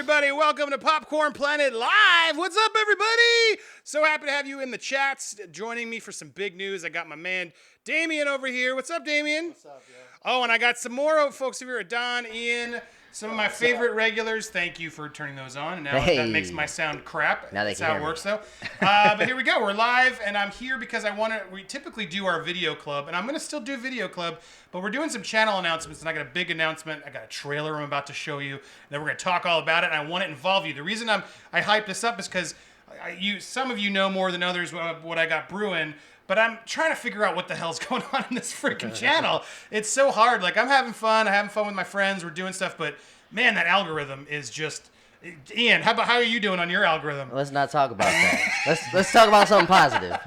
everybody. Welcome to Popcorn Planet Live. What's up, everybody? So happy to have you in the chats joining me for some big news. I got my man Damien over here. What's up, Damien? What's up, yo? Oh, and I got some more folks over here. Don, Ian, some of my favorite regulars. Thank you for turning those on. And now that makes my sound crap. Now That's how it works, though. But here we go. We're live, and I'm here because we typically do our video club, and I'm going to still do video club, but we're doing some channel announcements, and I got a big announcement. I got a trailer I'm about to show you, and then we're going to talk all about it, and I want to involve you. The reason I hype this up is because some of you know more than others what I got brewing, but I'm trying to figure out what the hell's going on in this freaking channel. It's so hard. Like, I'm having fun with my friends. We're doing stuff, but man, that algorithm is just... Ian, how are you doing on your algorithm? Let's not talk about that. let's talk about something positive.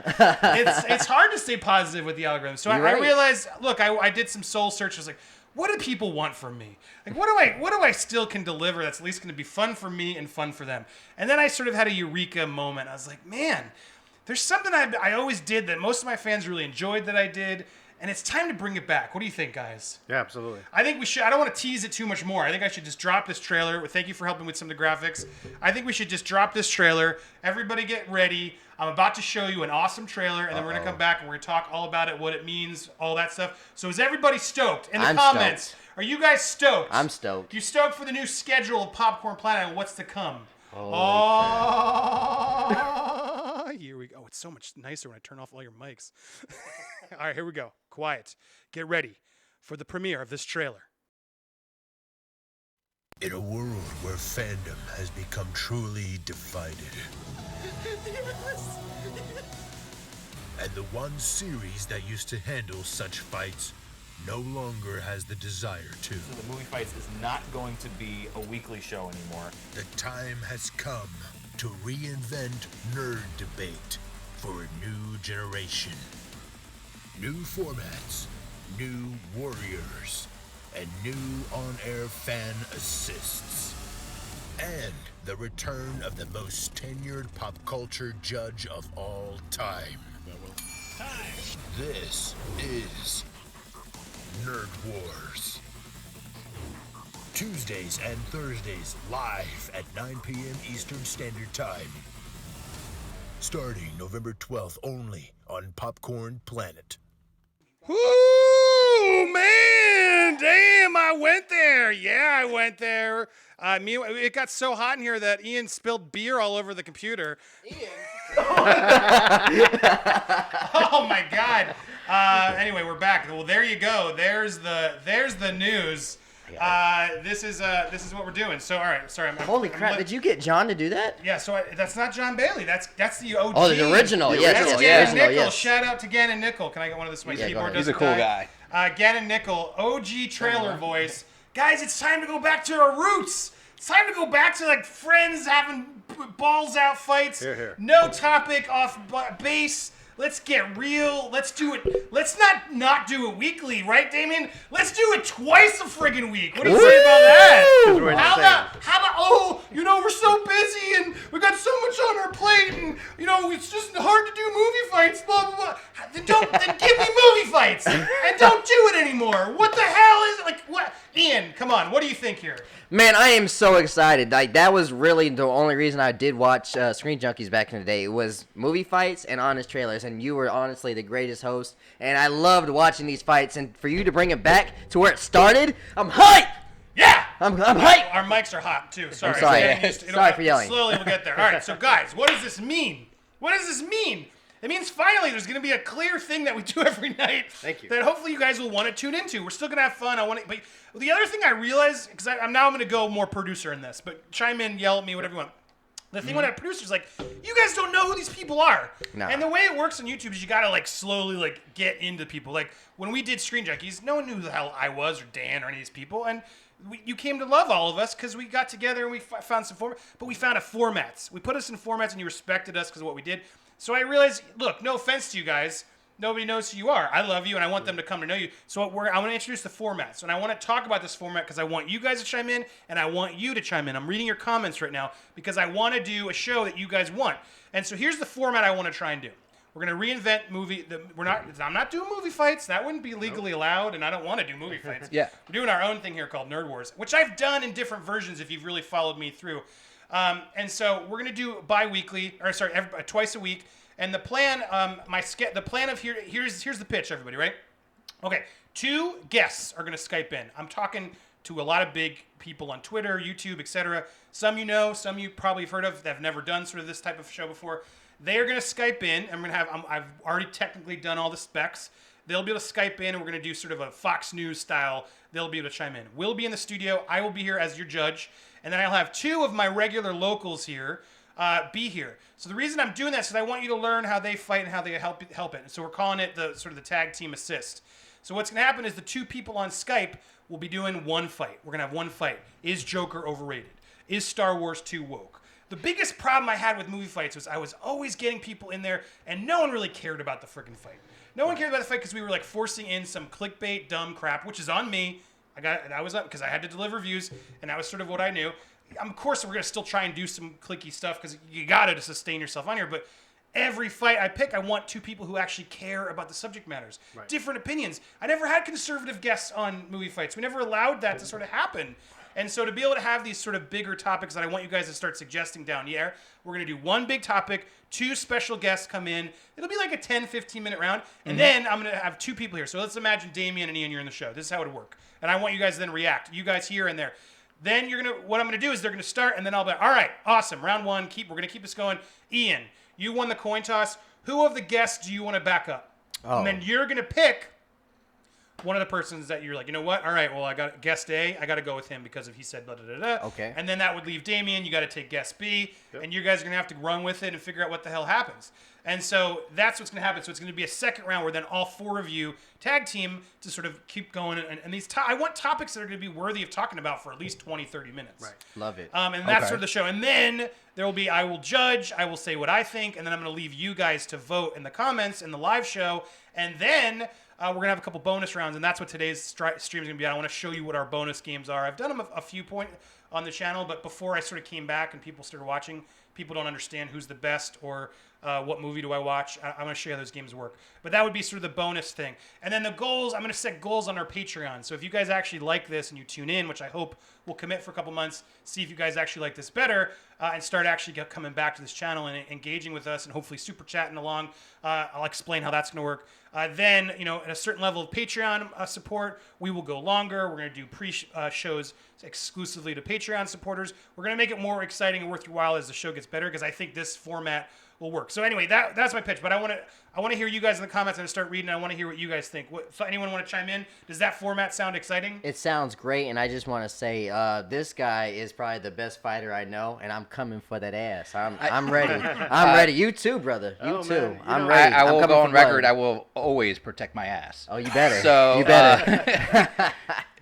It's hard to stay positive with the algorithm. So I realized, look, I did some soul searches. Like, what do people want from me? Like, what do I still can deliver that's at least going to be fun for me and fun for them? And then I sort of had a eureka moment. I was like, man, there's something I always did that most of my fans really enjoyed that I did. And it's time to bring it back. What do you think, guys? Yeah, absolutely. I think we should. I don't want to tease it too much more. I think I should just drop this trailer. Thank you for helping with some of the graphics. I think we should just drop this trailer. Everybody get ready. I'm about to show you an awesome trailer, and then we're going to come back and we're going to talk all about it, what it means, all that stuff. So is everybody stoked? In the comments, stoked. Are you guys stoked? I'm stoked. You stoked for the new schedule of Popcorn Planet and what's to come? Here we go. Oh, it's so much nicer when I turn off all your mics. All right, here we go. Quiet. Get ready for the premiere of this trailer. In a world where fandom has become truly divided, and the one series that used to handle such fights no longer has the desire to. So the Movie Fights is not going to be a weekly show anymore. The time has come to reinvent nerd debate for a new generation. New formats, new warriors, and new on-air fan assists. And the return of the most tenured pop culture judge of all time. This is Nerd Wars. Tuesdays and Thursdays live at 9 p.m. Eastern Standard Time. Starting November 12th only on Popcorn Planet. Woo, man! Damn, I went there. Yeah, I went there. It got so hot in here that Ian spilled beer all over the computer. Ian? Oh my God. Anyway, we're back. Well, there you go. There's the news. This is what we're doing. So, all right. Sorry. Holy crap! Did you get John to do that? Yeah. So that's not John Bailey. That's the OG. Oh, the original. That's Yes. Gannon Nickel. Shout out to Gannon Nickel. Can I get one of this? My keyboard He's doesn't a cool die. guy. Gannon Nickel, OG trailer voice. Guys, it's time to go back to our roots. It's time to go back to like friends having balls out fights. Here. No topic off base. Let's get real. Let's do it. Let's not do it weekly, right, Damien? Let's do it twice a friggin' week. What do you say about that? How about, we're so busy and we got so much on our plate and, it's just hard to do movie fights, blah, blah, blah. Then give me movie fights and don't do it anymore. What the hell is it? Like, what? Ian, come on. What do you think here? Man, I am so excited. Like, that was really the only reason I did watch Screen Junkies back in the day. It was movie fights and honest trailers, and you were honestly the greatest host. And I loved watching these fights, and for you to bring it back to where it started, I'm hyped! Yeah! I'm hyped! Our mics are hot, too. Sorry. I'm sorry. Sorry for yelling. Slowly we'll get there. All right, so guys, what does this mean? What does this mean? It means finally there's going to be a clear thing that we do every night. Thank you. That hopefully you guys will want to tune into. We're still going to have fun. But the other thing I realized, because I'm going to go more producer in this, but chime in, yell at me, whatever you want. The thing when a producer's like, you guys don't know who these people are. No. And the way it works on YouTube is you got to slowly get into people. Like when we did Screen Junkies, no one knew who the hell I was or Dan or any of these people. And you came to love all of us because we got together and we found some format. But we found formats. We put us in formats and you respected us because of what we did. So I realized, look, no offense to you guys. Nobody knows who you are. I love you, and I want them to come to know you. So I want to introduce the formats, and I want to talk about this format because I want you guys to chime in, and I want you to chime in. I'm reading your comments right now because I want to do a show that you guys want. And so here's the format I want to try and do. We're gonna reinvent I'm not doing movie fights. That wouldn't be legally allowed, and I don't want to do movie fights. Yeah. We're doing our own thing here called Nerd Wars, which I've done in different versions if you've really followed me through. And so we're gonna do twice a week. And the plan, the plan of here's the pitch, everybody, right? Okay, 2 guests are gonna Skype in. I'm talking to a lot of big people on Twitter, YouTube, etc. Some you know, some you probably have heard of that have never done sort of this type of show before. They are gonna Skype in. I'm gonna have. I've already technically done all the specs. They'll be able to Skype in, and we're gonna do sort of a Fox News style. They'll be able to chime in. We'll be in the studio. I will be here as your judge, and then I'll have 2 of my regular locals here. Be here. So the reason I'm doing that is because I want you to learn how they fight and how they help it. And so we're calling it the sort of the tag team assist. So what's going to happen is the 2 people on Skype will be doing one fight. We're going to have one fight. Is Joker overrated? Is Star Wars 2 woke? The biggest problem I had with movie fights was I was always getting people in there and no one really cared about the freaking fight. No one cared about the fight because we were like forcing in some clickbait dumb crap, which is on me. I was up because I had to deliver views and that was sort of what I knew. Of course, we're going to still try and do some clicky stuff because you got to sustain yourself on here. But every fight I pick, I want 2 people who actually care about the subject matters. Right. Different opinions. I never had conservative guests on movie fights. We never allowed that to sort of happen. And so to be able to have these sort of bigger topics that I want you guys to start suggesting down here, we're going to do one big topic, 2 special guests come in. It'll be like a 10, 15-minute round. And then I'm going to have 2 people here. So let's imagine Damien and Ian, you're in the show. This is how it would work. And I want you guys to then react. You guys here and there. Then what I'm gonna do is they're gonna start, and then I'll be all right, awesome, round 1. We're gonna keep this going. Ian, you won the coin toss. Who of the guests do you want to back up? Oh. And then you're gonna pick one of the persons that you're like, you know what? All right, well, I got guest A. I got to go with him because if he said da da da da. Okay. And then that would leave Damien. You got to take guest B, and you guys are gonna have to run with it and figure out what the hell happens. And so that's what's gonna happen. So it's gonna be a second round where then all 4 of you tag team to sort of keep going. And these I want topics that are gonna be worthy of talking about for at least 20, 30 minutes. Right. Love it. And that's sort of the show. And then there will be I will judge. I will say what I think, and then I'm gonna leave you guys to vote in the comments in the live show, and then. We're going to have a couple bonus rounds, and that's what today's stream is going to be. I want to show you what our bonus games are. I've done them a few points on the channel, but before I sort of came back and people started watching, people don't understand who's the best or what movie do I watch. I'm going to show you how those games work. But that would be sort of the bonus thing. And then the goals, I'm going to set goals on our Patreon. So if you guys actually like this and you tune in, which I hope we'll commit for a couple months, see if you guys actually like this better, and start actually coming back to this channel and engaging with us and hopefully super chatting along. I'll explain how that's going to work. Then, at a certain level of Patreon support, we will go longer. We're going to do pre-shows exclusively to Patreon supporters. We're going to make it more exciting and worth your while as the show gets better because I think this format will work. So anyway, that's my pitch. But I want to hear you guys in the comments. I'm going to start reading. I want to hear what you guys think. Anyone want to chime in? Does that format sound exciting? It sounds great, and I just want to say this guy is probably the best fighter I know, and I'm coming for that ass. I'm ready. I'm ready. You too, brother. You too. Man, I'm ready. I will go on record. blood. I will always protect my ass. Oh, you better. So you better.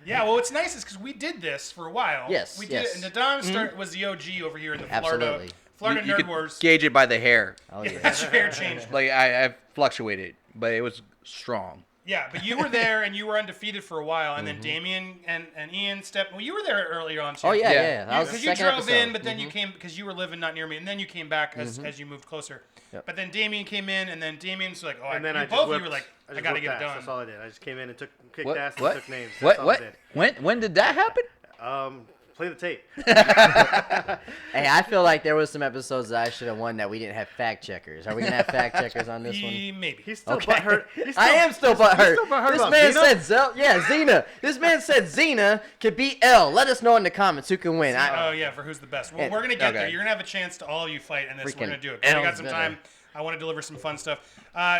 Yeah, well, what's nice is because we did this for a while. Yes, we did it. And Nadam was the OG over here in the Absolutely. Florida you Nerd could Wars. gauge it by the hair. Oh yeah. That's your hair changed. Like I've fluctuated, but it was strong. Yeah, but you were there and you were undefeated for a while, and then Damien and Ian stepped. Well, you were there earlier on too. Oh yeah, Yeah. yeah. That was the Because you second drove episode. in, but then you came because you were living not near me, and then you came back as you moved closer. Yep. But then Damien came in, and then Damien's like, And then both of you whipped- were like, I just gotta whipped get it ass. done. That's all I did. I just came in and kicked What? ass and What? took names. That's all I did. When did that happen? Play the tape. Hey, I feel like there was some episodes that I should have won that we didn't have fact checkers. Are we gonna have fact checkers on this one? Maybe. He's still Okay. butthurt. I am still butthurt. still butthurt This about man Xena? said Xena. This man said Xena could beat L. Let us know in the comments who can win. Oh yeah, for who's the best. Well, And- we're gonna get there. Okay. You're gonna have a chance to all of you fight in this. We're Freaking gonna do it. We got L's some better. time. I want to deliver some fun stuff.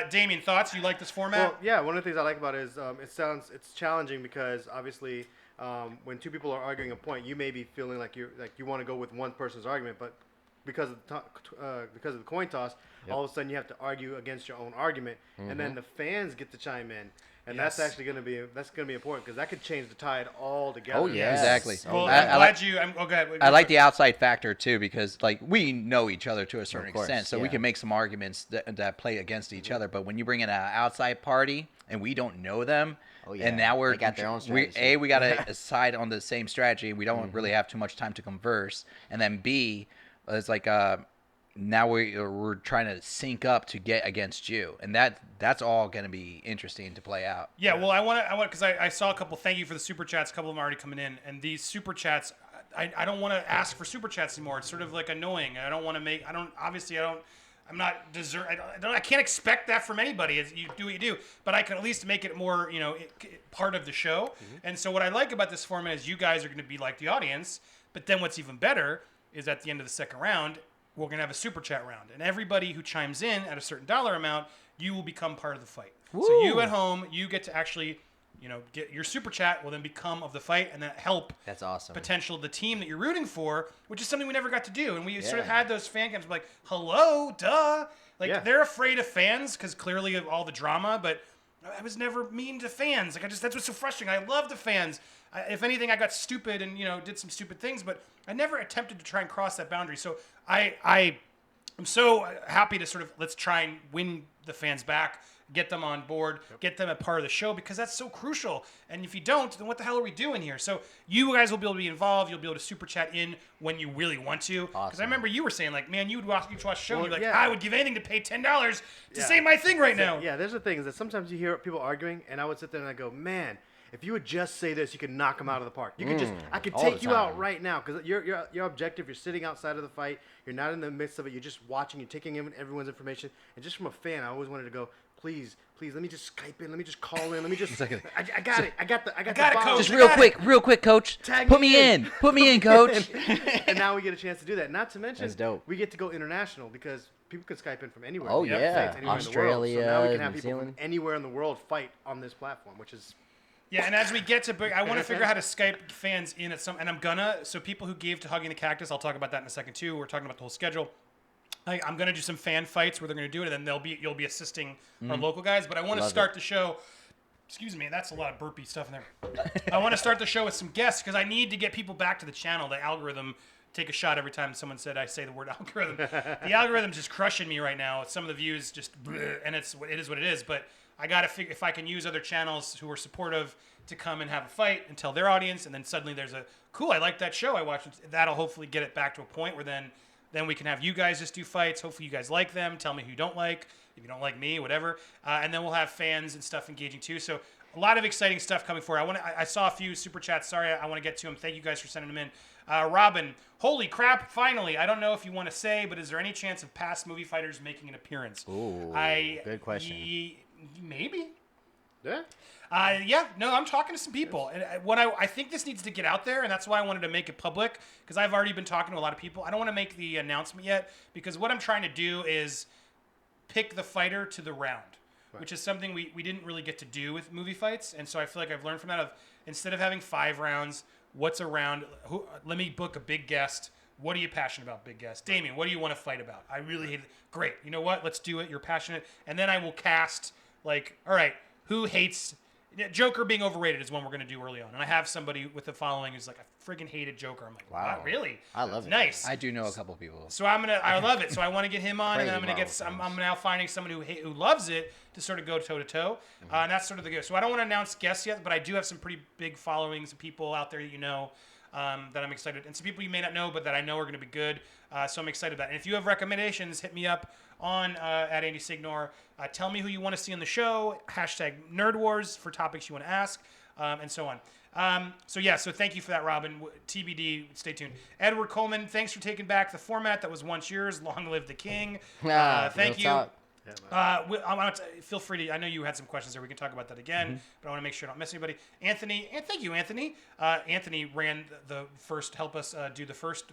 Damien, thoughts? You like this format? Well, yeah. One of the things I like about it is it's challenging because obviously when 2 people are arguing a point, you may be feeling like you want to go with one person's argument, but because of the coin toss, all of a sudden you have to argue against your own argument, and then the fans get to chime in. And Yes. that's actually going to be important because that could change the tide altogether. Oh yeah, Exactly. Well, I- I'm I glad like- you. Oh, go ahead. I like the outside factor too because like we know each other to a certain Of course, extent, so we yeah. can make some arguments that play against each other. But when you bring in an outside party and we don't know them, Oh, yeah. and now They got their own we strategy. we got to side on the same strategy. We don't really have too much time to converse, and then B, it's like now we're trying to sync up to get against you, and that's all going to be interesting to play out. Yeah, well, I want because I saw a couple. Thank you for the super chats. A couple of them are already coming in, and these super chats, I don't want to ask for super chats anymore. It's sort of like annoying. I don't want to make. I'm not deserve. I can't expect that from anybody. You do what you do, but I can at least make it more, part of the show. Mm-hmm. And so what I like about this format is you guys are going to be like the audience. But then what's even better is at the end of the second round, we're going to have a super chat round, and everybody who chimes in at a certain dollar amount, you will become part of the fight. Woo. So you at home, you get to actually, get your super chat will then become of the fight, and that help. That's awesome. The team that you're rooting for, which is something we never got to do, and we sort of had those fan games like, hello, duh, they're afraid of fans because clearly of all the drama, but I was never mean to fans. That's what's so frustrating. I love the fans. If anything, I got stupid and did some stupid things, but I never attempted to try and cross that boundary. So I'm so happy to sort of let's try and win the fans back, get them on board, get them a part of the show because that's so crucial. And if you don't, then what the hell are we doing here? So you guys will be able to be involved. You'll be able to super chat in when you really want to. Because I remember you were saying man, you'd watch the show. Well, and you're like, I would give anything to pay $10 to say my thing right now. Yeah, there's the thing is that sometimes you hear people arguing, and I would sit there and I go, man. If you would just say this, you could knock them out of the park. You could I could take you out right now because you're objective. You're sitting outside of the fight. You're not in the midst of it. You're just watching. You're taking in everyone's information. And just from a fan, I always wanted to go, please, let me just Skype in. Let me just call in. Let me just. I got it. I got the coach. Just real quick, coach. Put me in. Put me in, coach. And now we get a chance to do that. Not to mention, that's dope. We get to go international because people can Skype in from anywhere. Oh yeah, Australia, so now we can have New people Zealand. from anywhere in the world fight on this platform, which is. Yeah, and as we get to, I want to figure out how to Skype fans in at and I'm gonna. So people who gave to Hugging the Cactus, I'll talk about that in a second too. We're talking about the whole schedule. I'm gonna do some fan fights where they're gonna do it, and then you'll be assisting our local guys. But I want to start the show. Excuse me, that's a lot of burpy stuff in there. I want to start the show with some guests because I need to get people back to the channel. The algorithm. Take a shot every time someone said I say the word algorithm. The algorithm's just crushing me right now. Some of the views just, and it is what it is. But I got to figure if I can use other channels who are supportive to come and have a fight and tell their audience, and then suddenly there's a cool. I like that show. I watched it. That'll hopefully get it back to a point where then we can have you guys just do fights. Hopefully you guys like them. Tell me who you don't like. If you don't like me, whatever. And then we'll have fans and stuff engaging too. So a lot of exciting stuff coming forward. I saw a few super chats. Sorry, I want to get to them. Thank you guys for sending them in. Robin, holy crap, finally. I don't know if you want to say, but is there any chance of past movie fighters making an appearance? Ooh, good question. Maybe. Yeah. No, I'm talking to some people. And I think this needs to get out there, and that's why I wanted to make it public, because I've already been talking to a lot of people. I don't want to make the announcement yet, because what I'm trying to do is pick the fighter to the round, which is something we didn't really get to do with movie fights. And so I feel like I've learned from that instead of having 5 rounds, what's a round? Let me book a big guest. What are you passionate about, big guest? Damien, what do you want to fight about? I really hate it. Great. You know what? Let's do it. You're passionate. And then I will cast, all right, who hates... Joker being overrated is one we're going to do early on. And I have somebody with the following who's like, I friggin' hated Joker. I'm like, wow, really? I love it. Nice. I do know a couple people. So I love it. So I want to get him on, and then I'm now finding someone who loves it to sort of go toe to toe. And that's sort of the go. So I don't want to announce guests yet, but I do have some pretty big followings of people out there that you know that I'm excited. And some people you may not know, but that I know are going to be good. So I'm excited about it. And if you have recommendations, hit me up on at Andy Signore. Tell me who you want to see on the show. Hashtag Nerd Wars for topics you want to ask, and so on. So thank you for that, Robin. TBD, stay tuned. Edward Coleman, thanks for taking back the format that was once yours. Long live the king. Thank you. Feel free to. I know you had some questions there. We can talk about that again, but I want to make sure I don't miss anybody. Anthony, and thank you, Anthony. Anthony ran the first. Help us do the first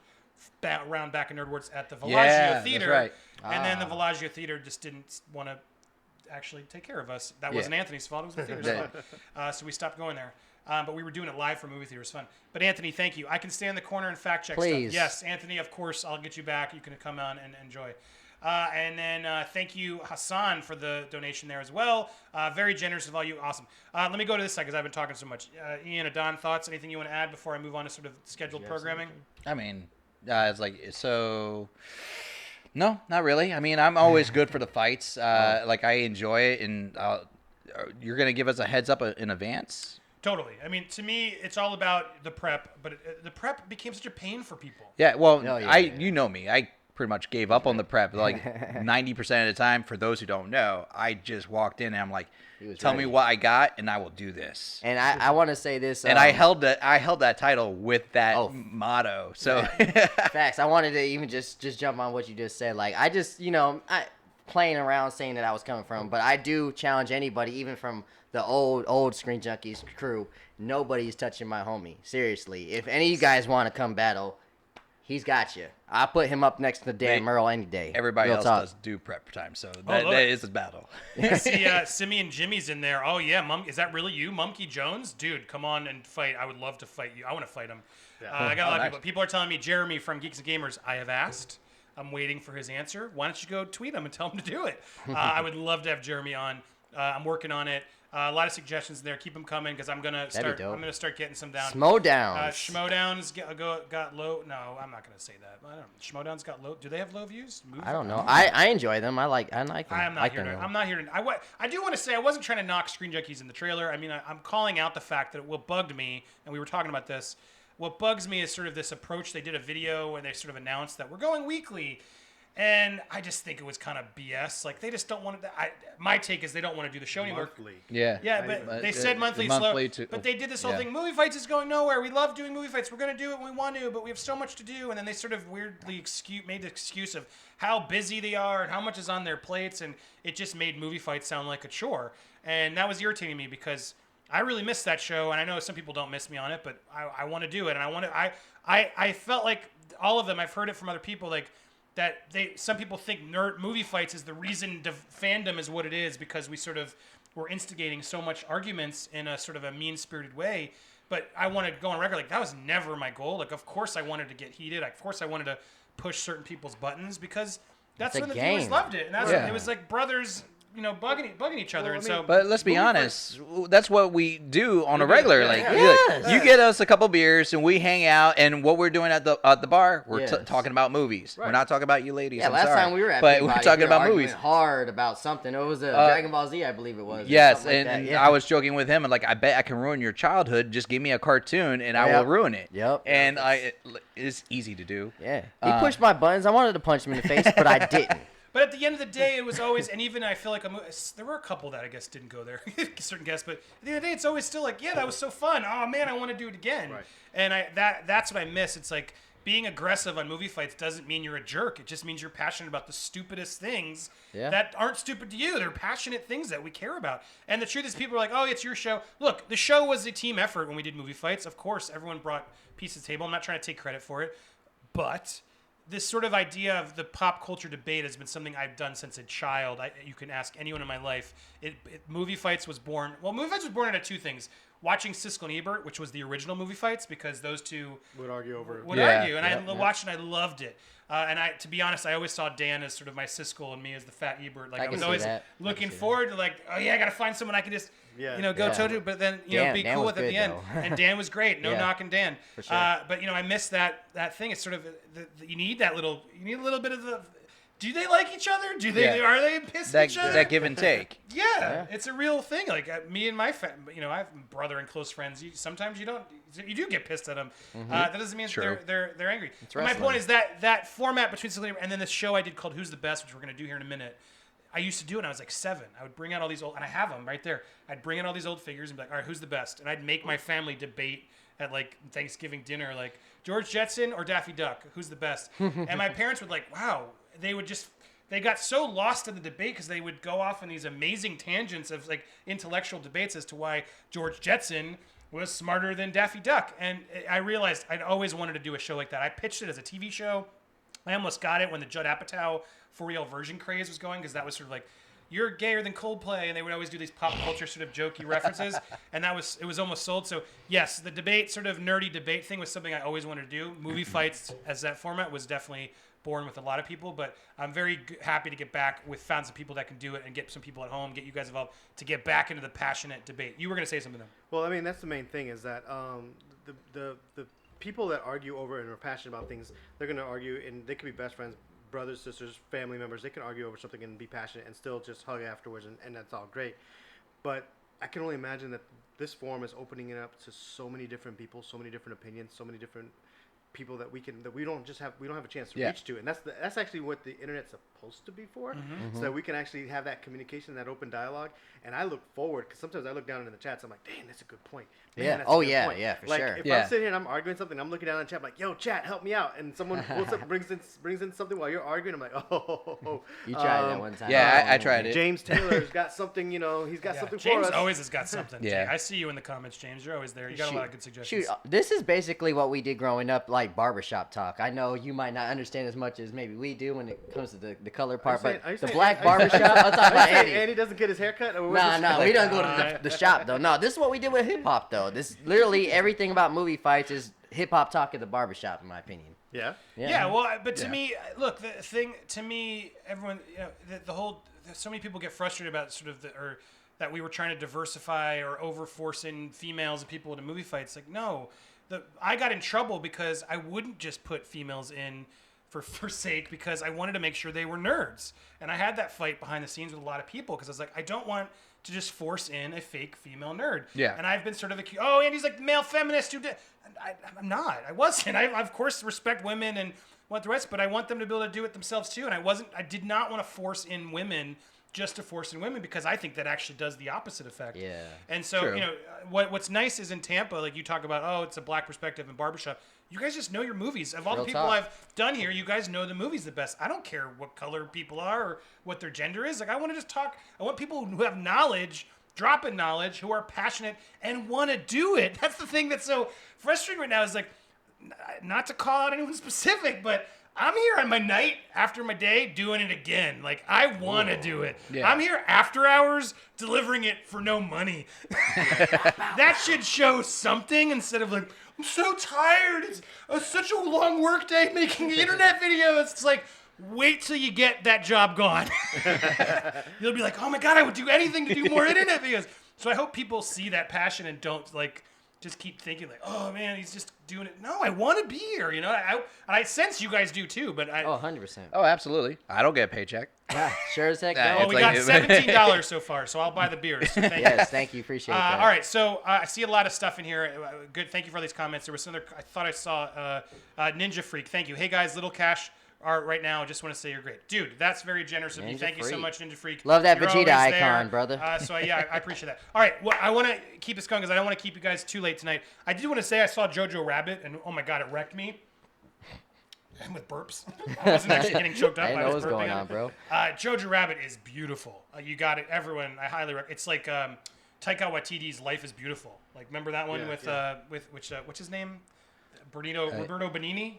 round back in Nerd Wars at the Bellagio Theater. That's right. And then the Bellagio Theater just didn't want to actually take care of us. That wasn't Anthony's fault. It was the theater's fault. So we stopped going there. But we were doing it live for movie theater. It was fun. But Anthony, thank you. I can stay in the corner and fact check Please. stuff. Yes, Anthony, of course, I'll get you back. You can come on and enjoy. And then thank you, Hassan, for the donation there as well. Very generous of all you. Awesome. Let me go to this side because I've been talking so much. Ian, Adon, thoughts? Anything you want to add before I move on to sort of scheduled programming? I mean, it's like, so... No, not really. I mean, I'm always good for the fights. Like, I enjoy it, and you're going to give us a heads up in advance? Totally. I mean, to me, it's all about the prep, but the prep became such a pain for people. Yeah, well, you know me. I pretty much gave up on the prep. Like 90% of the time, for those who don't know, I just walked in and I'm like, tell me what I got and I will do this. And I want to say this. And I held that title with that motto. So facts. I wanted to even just jump on what you just said. Like I just, I playing around saying that I was coming from, but I do challenge anybody, even from the old Screen Junkies crew. Nobody's touching my homie. Seriously. If any of you guys want to come battle, he's got you. I'll put him up next to Dan Merle any day. Everybody Real else talk. does do prep time, so that is a battle. See, Simeon Jimmy's in there. Oh yeah, is that really you, Mumkey Jones? Dude, come on and fight. I would love to fight you. I want to fight him. I got a lot of people. People are telling me, Jeremy from Geeks and Gamers, I have asked. I'm waiting for his answer. Why don't you go tweet him and tell him to do it? I would love to have Jeremy on. I'm working on it. A lot of suggestions there. Keep them coming because I'm gonna start. I'm gonna start getting some down. Schmoedowns. Schmoedowns got low. No, I'm not gonna say that. I don't know. Schmoedowns got low. Do they have low views? I don't know. I enjoy them. I like them. I'm not here to. I do want to say I wasn't trying to knock Screen Junkies in the trailer. I mean, I'm calling out the fact that what bugged me, and we were talking about this. What bugs me is sort of this approach. They did a video and they sort of announced that we're going weekly. And I just think it was kind of BS. Like, they just don't want to... my take is they don't want to do the show anymore. Monthly. Yeah. Yeah, but they said monthly slow. But they did this whole thing. Movie Fights is going nowhere. We love doing movie fights. We're going to do it when we want to, but we have so much to do. And then they sort of weirdly made the excuse of how busy they are and how much is on their plates. And it just made movie fights sound like a chore. And that was irritating me because I really missed that show. And I know some people don't miss me on it, but I want to do it. And I felt like all of them, I've heard it from other people, like, that some people think movie fights is the reason fandom is what it is because we sort of were instigating so much arguments in a sort of a mean-spirited way. But I want to go on record like that was never my goal. Like, of course I wanted to get heated. Of course I wanted to push certain people's buttons because that's when the viewers loved it. And it was like brothers, bugging each other. But let's be honest, that's what we do on a regular. You get us a couple beers and we hang out, and what we're doing at the bar, we're talking about movies. Right. We're not talking about you ladies. Yeah, last time we were at but we're talking about movies. Hard about something. It was a Dragon Ball Z, I believe it was. Yes, and I was joking with him, and like, I bet I can ruin your childhood. Just give me a cartoon, and I will ruin it. Yep. And it's easy to do. Yeah. He pushed my buttons. I wanted to punch him in the face, but I didn't. But at the end of the day, it was always, and even I feel like there were a couple that I guess didn't go there, certain guests. But at the end of the day, it's always still like, yeah, that was so fun. Oh man, I want to do it again. Right. And that's what I miss. It's like being aggressive on movie fights doesn't mean you're a jerk. It just means you're passionate about the stupidest things that aren't stupid to you. They're passionate things that we care about. And the truth is, people are like, oh, it's your show. Look, the show was a team effort when we did movie fights. Of course, everyone brought pieces to the table. I'm not trying to take credit for it, but this sort of idea of the pop culture debate has been something I've done since a child. You can ask anyone in my life. Movie Fights was born... Well, Movie Fights was born out of two things. Watching Siskel and Ebert, which was the original Movie Fights, because those two... Would argue over... And I watched and I loved it. And to be honest, I always saw Dan as sort of my Siskel and me as the fat Ebert. Like, I was always looking forward to like, oh yeah, I got to find someone I can just... go toe to, but then be cool with at the end. And Dan was great. No knocking Dan. For sure. But I miss that thing. It's sort of you need a little bit of the. Do they like each other? Are they pissed at each other? That give and take. Yeah, it's a real thing. Like me and my I have a brother and close friends. Sometimes you do get pissed at them. That doesn't mean they're angry. But my point is that format between and then this show I did called Who's the Best, which we're gonna do here in a minute. I used to do it when I was like 7. I would bring out all these old, and I have them right there. I'd bring out all these old figures and be like, all right, who's the best? And I'd make my family debate at like Thanksgiving dinner, like George Jetson or Daffy Duck, who's the best? And my parents would like, wow, they got so lost in the debate because they would go off on these amazing tangents of like intellectual debates as to why George Jetson was smarter than Daffy Duck. And I realized I'd always wanted to do a show like that. I pitched it as a TV show. I almost got it when the Judd Apatow for real version craze was going, because that was sort of like, you're gayer than Coldplay, and they would always do these pop culture sort of jokey references, and it was almost sold. So yes, the debate, sort of nerdy debate thing, was something I always wanted to do. Movie Fights as that format was definitely born with a lot of people, but I'm very happy to get back with found some people that can do it and get some people at home, get you guys involved to get back into the passionate debate. You were going to say something though. Well, I mean, that's the main thing is that the people that argue over and are passionate about things, they're going to argue, and they could be best friends, brothers, sisters, family members. They can argue over something and be passionate and still just hug afterwards, and that's all great. But I can only imagine that this forum is opening it up to so many different people, so many different opinions, so many different people that we don't have a chance to Yeah. reach to, and that's actually what the internet's supposed to be for, so that we can actually have that communication, that open dialogue. And I look forward, because sometimes I look down in the chats, I'm like, dang, that's a good point. Man, Yeah. that's a Oh, good yeah, point. yeah, for like, sure. If Yeah. I'm sitting here and I'm arguing something, I'm looking down in the chat, I'm like, yo, chat, help me out, and someone pulls up, brings in something while you're arguing. I'm like, oh. You tried that one time. Yeah, I tried it. James Taylor's got something, he's got Yeah, something for James us. always has got something. Yeah. Jay. I see you in the comments, James. You're always there. You got a lot of good suggestions. Shoot, this is basically what we did growing up, like barbershop talk. I know you might not understand as much as maybe we do when it comes to the color part, saying- but are you the saying- black are you saying- barbershop, I'm talking about Andy. Andy doesn't get his hair cut? Or what's No, this- we don't go to the shop though. No, this is what we did with hip hop though. This literally everything about movie fights is hip hop talk at the barbershop, in my opinion. Yeah. Yeah, well, but to me, look, the thing to me, everyone, the whole, so many people get frustrated about sort of or that we were trying to diversify or overforcing females and people into movie fights. Like, no, I got in trouble because I wouldn't just put females in for sake, because I wanted to make sure they were nerds, and I had that fight behind the scenes with a lot of people because I was like, I don't want to just force in a fake female nerd. Yeah. And I've been sort of accused, oh, Andy's like the male feminist who did. I'm not. I wasn't. I of course respect women and want the rest, but I want them to be able to do it themselves too. And I did not want to force in women just to force in women, because I think that actually does the opposite effect. Yeah. And so, True. what's nice is in Tampa, like you talk about, oh, it's a black perspective in barbershop. You guys just know your movies. Of all Real the people talk. I've done here, you guys know the movies the best. I don't care what color people are or what their gender is. Like, I want to just talk. I want people who have knowledge, dropping knowledge, who are passionate and want to do it. That's the thing that's so frustrating right now, is like, not to call out anyone specific, but I'm here on my night after my day doing it again. Like, I want to do it. Yeah. I'm here after hours delivering it for no money. That should show something, instead of like, I'm so tired. It's such a long work day making internet videos. It's like, wait till you get that job gone. You'll be like, oh my God, I would do anything to do more internet videos. So I hope people see that passion and don't like just keep thinking like, oh man, he's just doing it. No, I want to be here. I sense you guys do too, but Oh, 100%. Oh, absolutely. I don't get a paycheck. Yeah, sure as heck. Yeah, no. well, it's we like- got $17 so far, so I'll buy the beers. So thank you. Yes, thank you. Appreciate that. All right, so I see a lot of stuff in here. Good, thank you for all these comments. There was some other. I thought I saw Ninja Freak. Thank you. Hey guys, little cash art right now. I just want to say you're great, dude. That's very generous of you. Ninja Thank you so Freak. much, Ninja Freak. Love that You're Vegeta always icon, there. brother. So yeah, I appreciate that. All right, well, I want to keep this going because I don't want to keep you guys too late tonight. I did want to say I saw Jojo Rabbit, and oh my God, it wrecked me. And with burps, I wasn't actually getting choked up. I didn't know was what was going burping. on, bro. Jojo Rabbit is beautiful. You got it, everyone. I highly recommend. It's like Taika Waititi's Life is Beautiful. Like, remember that one with what's his name? Roberto Benigni.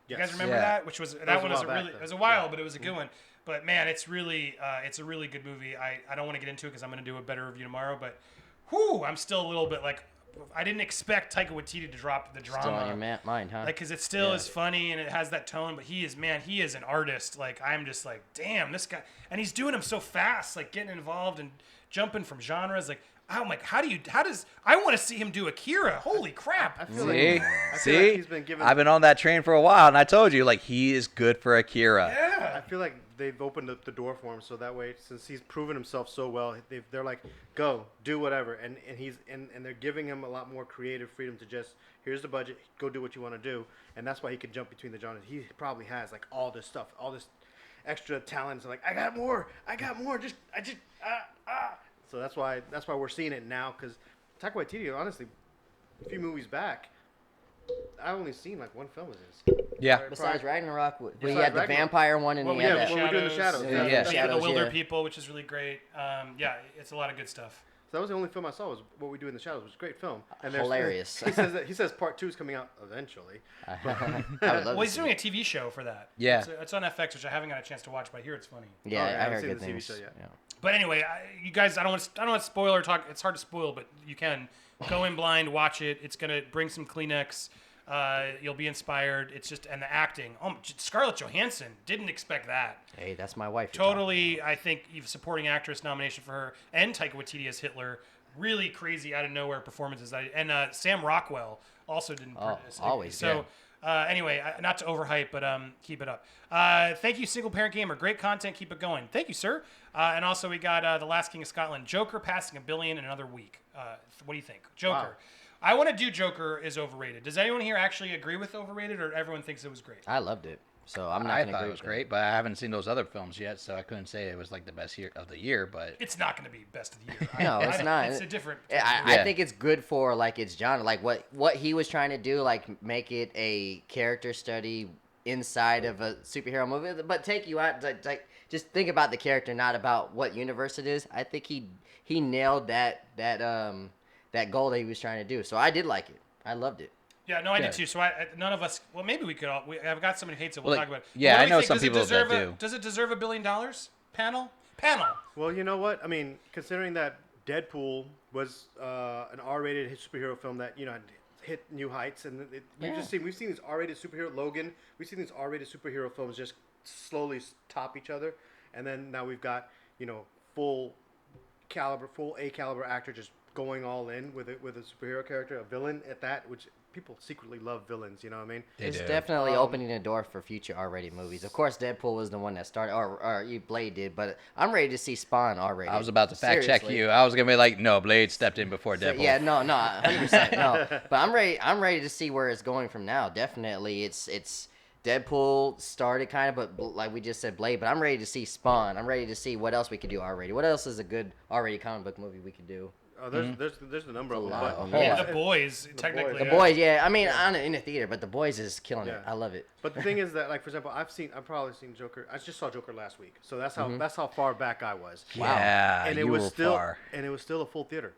You guys remember Yeah. that? Which was that was one a was while a really back, it was a though. while, Yeah. but it was a good one. But man, it's really it's a really good movie. I don't want to get into it because I'm going to do a better review tomorrow. But I'm still a little bit like, I didn't expect Taika Waititi to drop the drama. Still on your mind, huh? Like, because it still is funny and it has that tone, but he is an artist. Like, I'm just like, damn, this guy, and he's doing them so fast, like getting involved and jumping from genres. Like, I'm like, how does, I want to see him do Akira. Holy crap. I feel See? like, I feel See? like he's been given. I've been on that train for a while, and I told you, like, he is good for Akira. Yeah. I feel like they've opened up the door for him, so that way, since he's proven himself so well, they're like, go, do whatever, and they're giving him a lot more creative freedom to just, here's the budget, go do what you want to do, and that's why he can jump between the genres. He probably has like all this stuff, all this extra talent. So like, I got more, So that's why we're seeing it now, because Taika Waititi, honestly, a few movies back, I've only seen like one film of his. Yeah. Besides Ragnarok, we Besides had the Ragnarok. vampire one, and Well, we we had have that. Well, we're doing the Shadows. Yeah, Yeah, yeah. yeah, the Shadows, Wilder yeah. People, which is really great. Yeah, it's a lot of good stuff. So that was the only film I saw, was What We Do in the Shadows, which is a great film. And there's- Hilarious. He says part 2 is coming out eventually. I would love Well, to he's see doing a it. TV show for that. Yeah. It's on FX, which I haven't got a chance to watch, but I hear it's funny. Yeah, I I haven't heard seen good the TV things. show yet. Yeah. But anyway, you guys, I don't want to spoil or talk. It's hard to spoil, but you can go in blind, watch it. It's gonna bring some Kleenex. You'll be inspired. It's just, and the acting. Oh, Scarlett Johansson, didn't expect that. Hey, that's my wife. you're talking Totally, I think you've supporting actress nomination for her, and Taika Waititi as Hitler. Really crazy out of nowhere performances. And Sam Rockwell also didn't. Oh, always, So. Anyway, not to overhype, but keep it up. Thank you, Single Parent Gamer. Great content. Keep it going. Thank you, sir. And also, we got The Last King of Scotland. Joker passing $1 billion in another week. What do you think? Joker. I want to do Joker is overrated. Does anyone here actually agree with overrated, or everyone thinks it was great? I loved it. So I'm not I gonna thought agree it was with great, but I haven't seen those other films yet, so I couldn't say it was like the best year of the year. But It's not going to be best of the year. No, it's not. It's a different. I think it's good for like its genre, like what he was trying to do, like make it a character study inside of a superhero movie, but take you out, like just think about the character, not about what universe it is. I think he nailed that goal that he was trying to do. So I did like it. I loved it. Yeah, no, I did too. So none of us. Well, maybe we could all. I've got someone who hates it. We'll Well, talk about it. yeah, What do I we know think? some Does it people that deserve do. Does it deserve $1 billion? Panel. Well, you know what? I mean, considering that Deadpool was an R-rated superhero film that had hit new heights, and we've seen these R-rated superhero Logan. We've seen these R-rated superhero films just slowly top each other, and then now we've got full A caliber actor just going all in with a superhero character, a villain at that, which people secretly love villains. You know what I mean? It's definitely opening the door for future R-rated movies. Of course, Deadpool was the one that started, or Blade did, but I'm ready to see Spawn R-rated. I was about to fact check Seriously. you. I was gonna be like, no, Blade stepped in before Deadpool. Yeah, no, 100%, no. But I'm ready to see where it's going from now. Definitely, it's Deadpool started kind of, but like we just said, Blade. But I'm ready to see Spawn. I'm ready to see what else we could do R-rated. What else is a good R-rated comic book movie we could do? Oh, there's a number of them. lot but- of I mean, Yeah. The Boys, technically. The Boys, yeah. I mean, in the theater, but The Boys is killing it. Yeah. I love it. But the thing is that, like, for example, I've probably seen Joker. I just saw Joker last week, so that's how far back I was. Yeah, And it you was were still far. a full theater.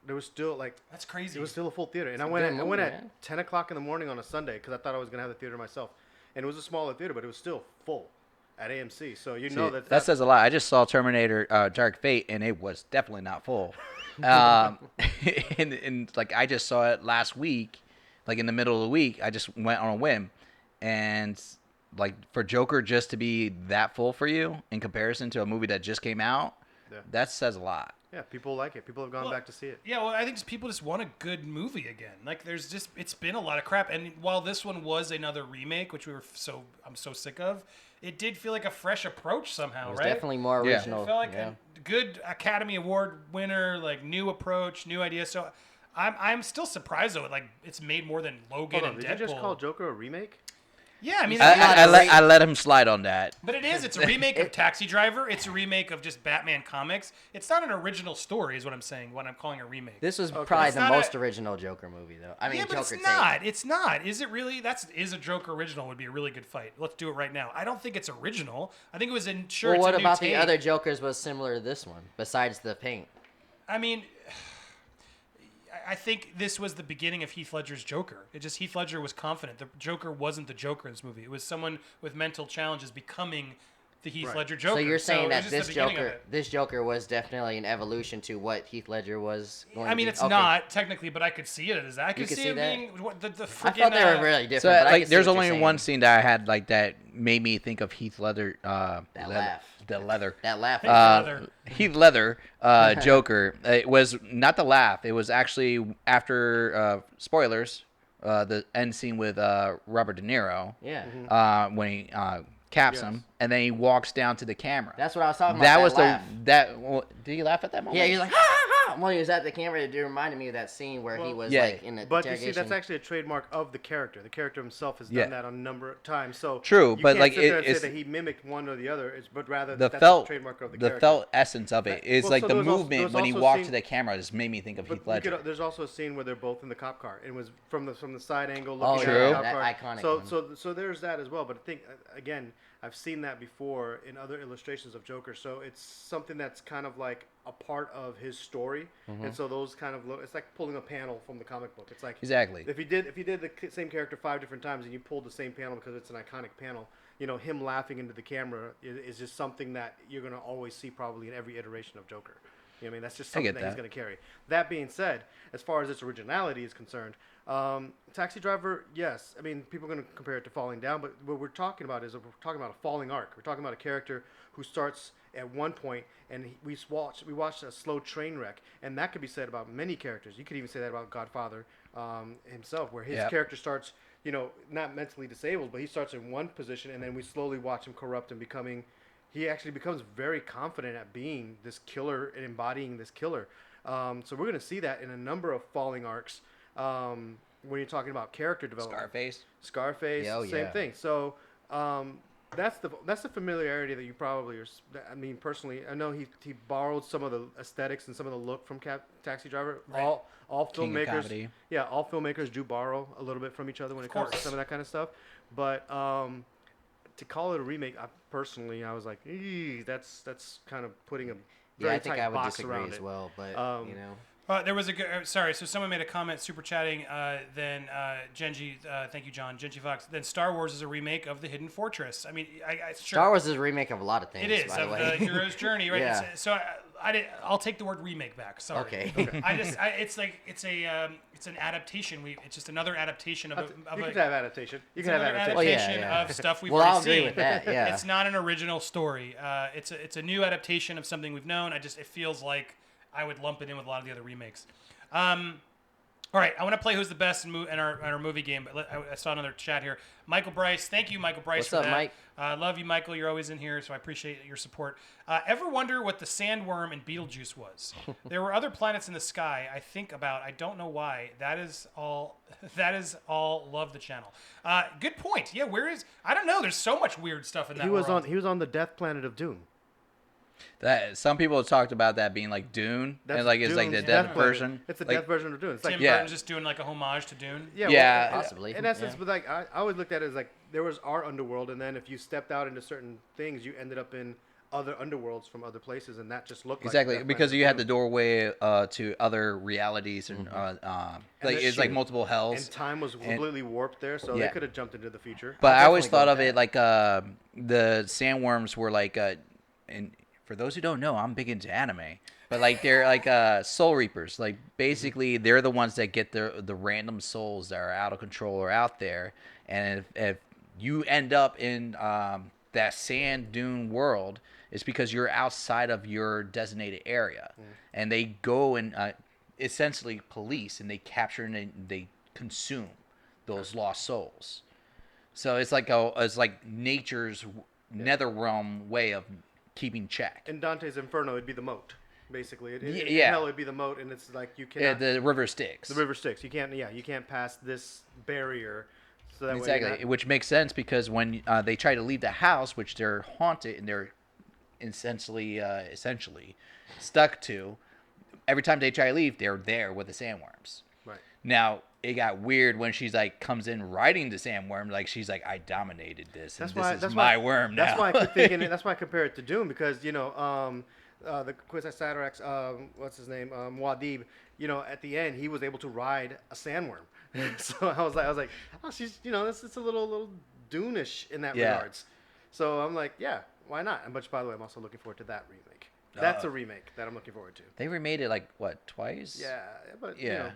There was still That's crazy. it was still a full theater, and I a went good I went movie, at man. 10 o'clock in the morning on a Sunday because I thought I was gonna have the theater myself, and it was a smaller theater, but it was still full at AMC. So That says a lot. I just saw Terminator Dark Fate, and it was definitely not full. And like I just saw it last week, like in the middle of the week. I just went on a whim, and like for Joker just to be that full for you in comparison to a movie that just came out, that says a lot. Yeah, people like it. People have gone back to see it. Yeah, well, I think people just want a good movie again. Like, it's been a lot of crap. And while this one was another remake, which I'm so sick of, it did feel like a fresh approach somehow, It was right? definitely more Yeah. original. It felt like yeah. a good Academy Award winner, like new approach, new idea. So I'm still surprised though, like it's made more than Logan Hold on, and did Deadpool. you just call Joker a remake? Yeah, I mean, I let him slide on that. but it is. It's a remake of Taxi Driver. It's a remake of just Batman comics. It's not an original story, is what I'm saying. What I'm calling a remake. This was probably It's the not most original Joker movie, though. I mean, yeah, but Joker it's take. not. It's not. Is it really? Is a Joker original would be a really good fight. Let's do it right now. I don't think it's original. I think it was in sure. Well, it's what a new about take. the other Jokers was similar to this one, besides the paint? I mean, I think this was the beginning of Heath Ledger's Joker. Heath Ledger was confident. The Joker wasn't the Joker in this movie. It was someone with mental challenges becoming the Heath Ledger Joker. So you're saying it that was just the beginning of it. this Joker was definitely an evolution to what Heath Ledger was going I mean, to be? it's Okay. not technically, but I could see it as that. I could could see see it that? being the freaking. I thought they were really different. So but I like, can see there's what you're only saying. one scene that I had like that made me think of Heath Ledger. laugh. The leather. That laugh. Leather. Heath Ledger, Joker. It was not the laugh. It was actually after spoilers, the end scene with Robert De Niro. Yeah. When he caps him, and then he walks down to the camera. That's what I was talking about. That was laugh. did he laugh at that moment? Yeah, he was like, ha ha ha. Well, he was at the camera. It reminded me of that scene where he was yeah. like in the But you interrogation. see, that's actually a trademark of the character. The character himself has Yeah. done that a number of times. So True, you but can't like, sit there and it's- say that he mimicked one or the other. But rather the that's felt a trademark of the the character. felt essence of it is Well, like so the there was also- movement there was when he also a walked scene- to the camera just made me think of But Heath Ledger. there's also a scene where they're both in the cop car. It was from the side angle Oh, looking True. at the cop that car. iconic So there's that as well. But I think again, I've seen that before in other illustrations of Joker. So it's something that's kind of like a part of his story. And so those kind of it's like pulling a panel from the comic book. It's like Exactly. if you did the same character 5 different times and you pulled the same panel because it's an iconic panel, him laughing into the camera is just something that you're gonna always see probably in every iteration of Joker. You know what I mean? That's just I something get that he's that. going to carry. That being said, as far as its originality is concerned, Taxi Driver, yes. I mean, people are going to compare it to Falling Down, but what we're talking about is we're talking about a falling arc. We're talking about a character who starts at one point, and we watched a slow train wreck, and that could be said about many characters. You could even say that about Godfather himself, where his Yep. character starts, not mentally disabled, but he starts in one position, and then we slowly watch him corrupt and becoming. He actually becomes very confident at being this killer and embodying this killer. So we're going to see that in a number of falling arcs when you're talking about character development. Scarface. Oh, Same yeah. thing. So that's the familiarity that you probably are. I mean, personally, I know he borrowed some of the aesthetics and some of the look from Taxi Driver. Right. All King of comedy. filmmakers, all filmmakers do borrow a little bit from each other when it comes to course. some of that kind of stuff. But to call it a remake, I was like, that's kind of putting a very I think tight I would box disagree around as it. well, but you know. There was a good. Sorry, so someone made a comment super chatting. Then Genji, thank you, John. Genji Fox. Then Star Wars is a remake of the Hidden Fortress. I mean, sure. Star Wars is a remake of a lot of things. It is by of the way. the hero's journey, right? Yeah. I'll take the word remake back. Sorry. Okay. It's an adaptation. It's just another adaptation of You can have adaptation. You it's can have another adaptation. adaptation of stuff we've Well, already I'll agree seen. with that, yeah. It's not an original story. It's a new adaptation of something we've known. It feels like I would lump it in with a lot of the other remakes. All right, I want to play Who's the Best in our movie game, but I saw another chat here. Michael Bryce, thank you, Michael Bryce, What's for up, that. Mike? Love you, Michael. You're always in here, so I appreciate your support. Ever wonder what the sandworm in Beetlejuice was? There were other planets in the sky I think about. I don't know why. That is all. Love the channel. Good point. Yeah, where is? I don't know. There's so much weird stuff in that He was world. on the death planet of Doom. That some people have talked about that being like Dune, and like it's like the Doom's death planet. version. It's the like, death version of Dune. It's like Tim Yeah. Burton's just doing like a homage to Dune. Yeah. Possibly, In essence, yeah. but like I always looked at it as like there was our underworld, and then if you stepped out into certain things, you ended up in other underworlds from other places, and that just looked Exactly, like the Death because Planet you of had the Doom. doorway to other realities, and like that's it's like true. multiple hells. And time was completely warped there, so Yeah. they could have jumped into the future. But I always definitely thought go of with it like the sandworms were like, and for those who don't know, I'm big into anime. But like they're like soul reapers. Like basically, they're the ones that get the random souls that are out of control or out there. And if you end up in that sand dune world, it's because you're outside of your designated area, and they go and essentially police, and they capture and they consume those lost souls. So it's like nature's nether realm way of keeping check. In Dante's Inferno, it'd be the moat, basically. In Yeah. hell, it'd be the moat, and it's like you Yeah, cannot. the river Styx. The river Styx. You can't pass this barrier. So that way Exactly, you're not- which makes sense because when they try to leave the house, which they're haunted and they're essentially stuck to, every time they try to leave, they're there with the sandworms. Right. Now it got weird when she's like comes in riding the sandworm, like she's like, I dominated this, and this is my worm now. That's why I keep thinking. That's why I compare it to Doom because the Quetzalcoatl's what's his name, Muad'Dib. At the end he was able to ride a sandworm. So I was like, oh, she's it's a little Dune-ish in that Yeah. regards. So I'm like, yeah, why not? And by the way, I'm also looking forward to that remake. That's a remake that I'm looking forward to. They remade it like what, twice? Yeah, but Yeah.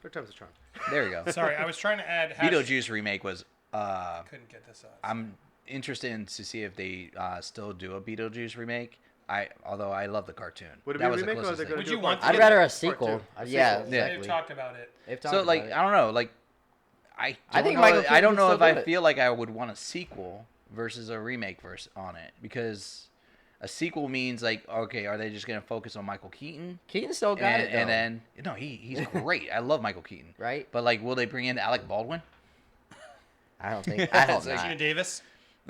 third time's a charm. There we go. Sorry, I was trying to add. Beetlejuice remake was. Couldn't get this out. I'm interested in to see if they still do a Beetlejuice remake. Although I love the cartoon. Would it be That a was the remake or are closest they thing. going Would to you do want a to part I'd get- rather a Part sequel. two. Yeah, sequel. Yeah. They've exactly. talked about it. They've talked So like about it. I don't know, like I think don't Michael know, I don't Keaton know can if still I do it. feel like I would want a sequel versus a remake on it, because a sequel means like, okay, are they just gonna focus on Michael Keaton? Keaton still got it, though. And then no, he's great. I love Michael Keaton. Right? But like, will they bring in Alec Baldwin? I don't think. I hope It's like not. Gina Davis.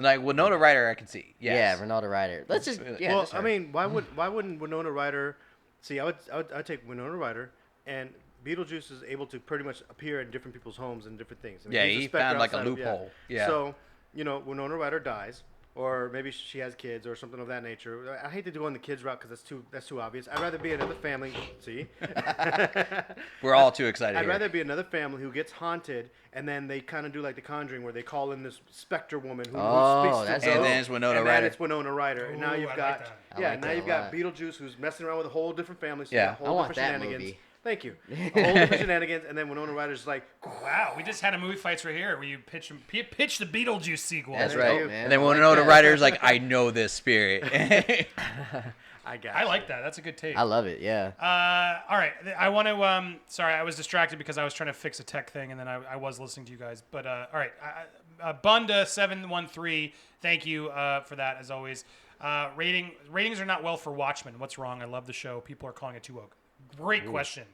Like Winona Ryder, I can see. Yes. Yeah, Ronaldo Ryder. Let's just. Yeah, Well, just I her. mean, why wouldn't Winona Ryder? See, I'd take Winona Ryder, and Beetlejuice is able to pretty much appear in different people's homes and different things. I mean, Yeah, he's a he specter found, like, a outside of- loophole. Yeah. So, Winona Ryder dies, or maybe she has kids or something of that nature. I hate to go on the kids route because that's too obvious. I'd rather be another family. See, We're all too excited. I'd here. rather be another family who gets haunted, and then they kind of do like The Conjuring, where they call in this specter woman who Oh, speaks to that's ghosts, And then it's Winona and then Ryder. it's Winona Ryder, and now Ooh, you've I got like that. I yeah, like now that you've a got lot. Beetlejuice who's messing around with a whole different family. So Yeah. you got I whole want different that shenanigans. movie. Thank you. A whole different shenanigans, and then Winona Ryder's like, Wow, we just had a movie fights right here where you pitch the Beetlejuice sequel. That's There right. you go, man. And then I like Winona that. Ryder's like, I know this spirit. I got. I you. like that. That's a good take. I love it. Yeah. All right, I want to. Sorry, I was distracted because I was trying to fix a tech thing, and then I was listening to you guys. But all right, Bunda713, thank you for that as always. Ratings are not well for Watchmen. What's wrong? I love the show. People are calling it too woke. Great question.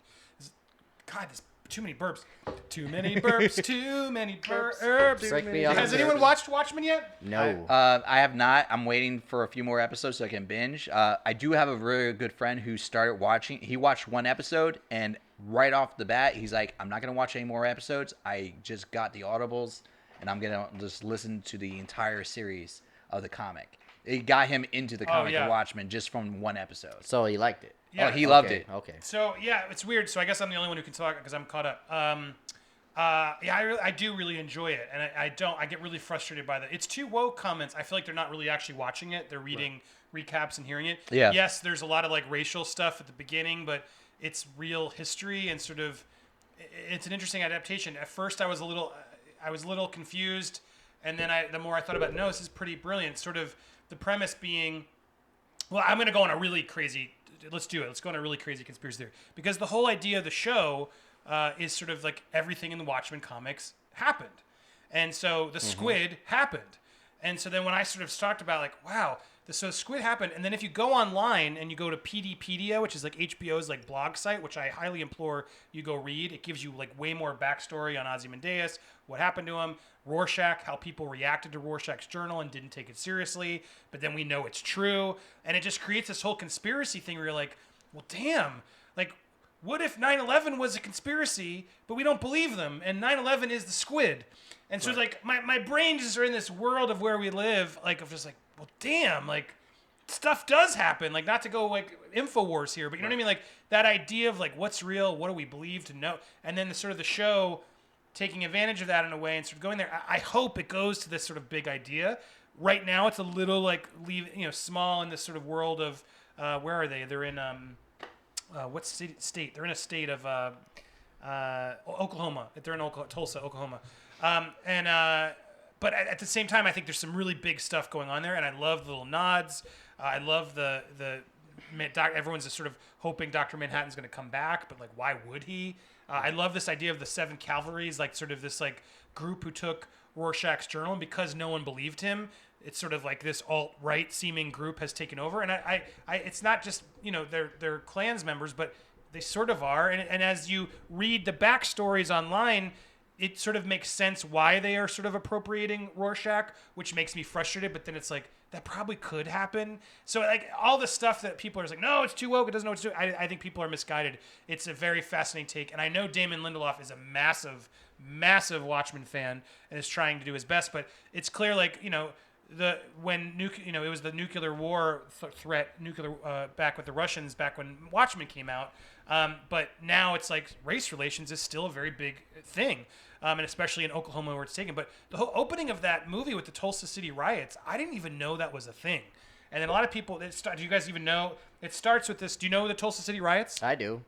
God, this Too many burps. Too many burps. Too many burps. Break me off. Has anyone watched Watchmen yet? No. I have not. I'm waiting for a few more episodes so I can binge. I do have a really good friend who started watching. He watched one episode, and right off the bat, he's like, I'm not going to watch any more episodes. I just got the audibles, and I'm going to just listen to the entire series of the comic. It got him into the comic of Watchmen just from one episode. So he liked it. Yeah. Oh, he loved it. Okay. So yeah, it's weird. So I guess I'm the only one who can talk because I'm caught up. I do really enjoy it, and I get really frustrated by that. It's too woke comments. I feel like they're not really actually watching it. They're reading recaps and hearing it. Yeah. Yes, there's a lot of like racial stuff at the beginning, but it's real history and sort of it's an interesting adaptation. At first, I was a little confused, and then the more I thought about it, no, this is pretty brilliant. Sort of the premise being, well, I'm going to go on a really crazy. Let's do it. Let's go on a really crazy conspiracy theory because the whole idea of the show is sort of like everything in the Watchmen comics happened, and so the squid happened, and so then when I sort of talked about like, wow, so squid happened, and then if you go online and you go to PDpedia, which is like HBO's like blog site, which I highly implore you go read. It gives you like way more backstory on Ozymandias, what happened to him, Rorschach, how people reacted to Rorschach's journal and didn't take it seriously, but then we know it's true, and it just creates this whole conspiracy thing where you're like, well, damn, like, what if 9/11 was a conspiracy, but we don't believe them, and 9/11 is the squid? And so like my brain just are in this world of where we live, like of just like, well, damn, like stuff does happen. Like not to go like InfoWars here, but you know what I mean? Like that idea of like what's real, what do we believe to know, and then the sort of the show taking advantage of that in a way and sort of going there. I hope it goes to this sort of big idea. Right now, it's a little like small in this sort of world of where are they? They're in what state? They're in a state of Oklahoma. They're in Tulsa, Oklahoma. But at the same time, I think there's some really big stuff going on there, and I love the little nods. I love the everyone's just sort of hoping Dr. Manhattan's going to come back, but like, why would he? I love this idea of the Seven Cavalries, like sort of this like group who took Rorschach's journal, and because no one believed him, it's sort of like this alt-right seeming group has taken over. And I it's not just, they're Klans members, but they sort of are. And as you read the backstories online, it sort of makes sense why they are sort of appropriating Rorschach, which makes me frustrated. But then it's like, that probably could happen. So like all the stuff that people are just like, no, it's too woke, it doesn't know what to do. I think people are misguided. It's a very fascinating take. And I know Damon Lindelof is a massive, massive Watchmen fan and is trying to do his best. But it's clear, like, it was the nuclear war threat, back with the Russians, back when Watchmen came out. But now it's like race relations is still a very big thing, and especially in Oklahoma where it's taken. But the whole opening of that movie with the Tulsa City riots, I didn't even know that was a thing. And then a lot of people, do you guys even know? It starts with this. Do you know the Tulsa City riots? I do.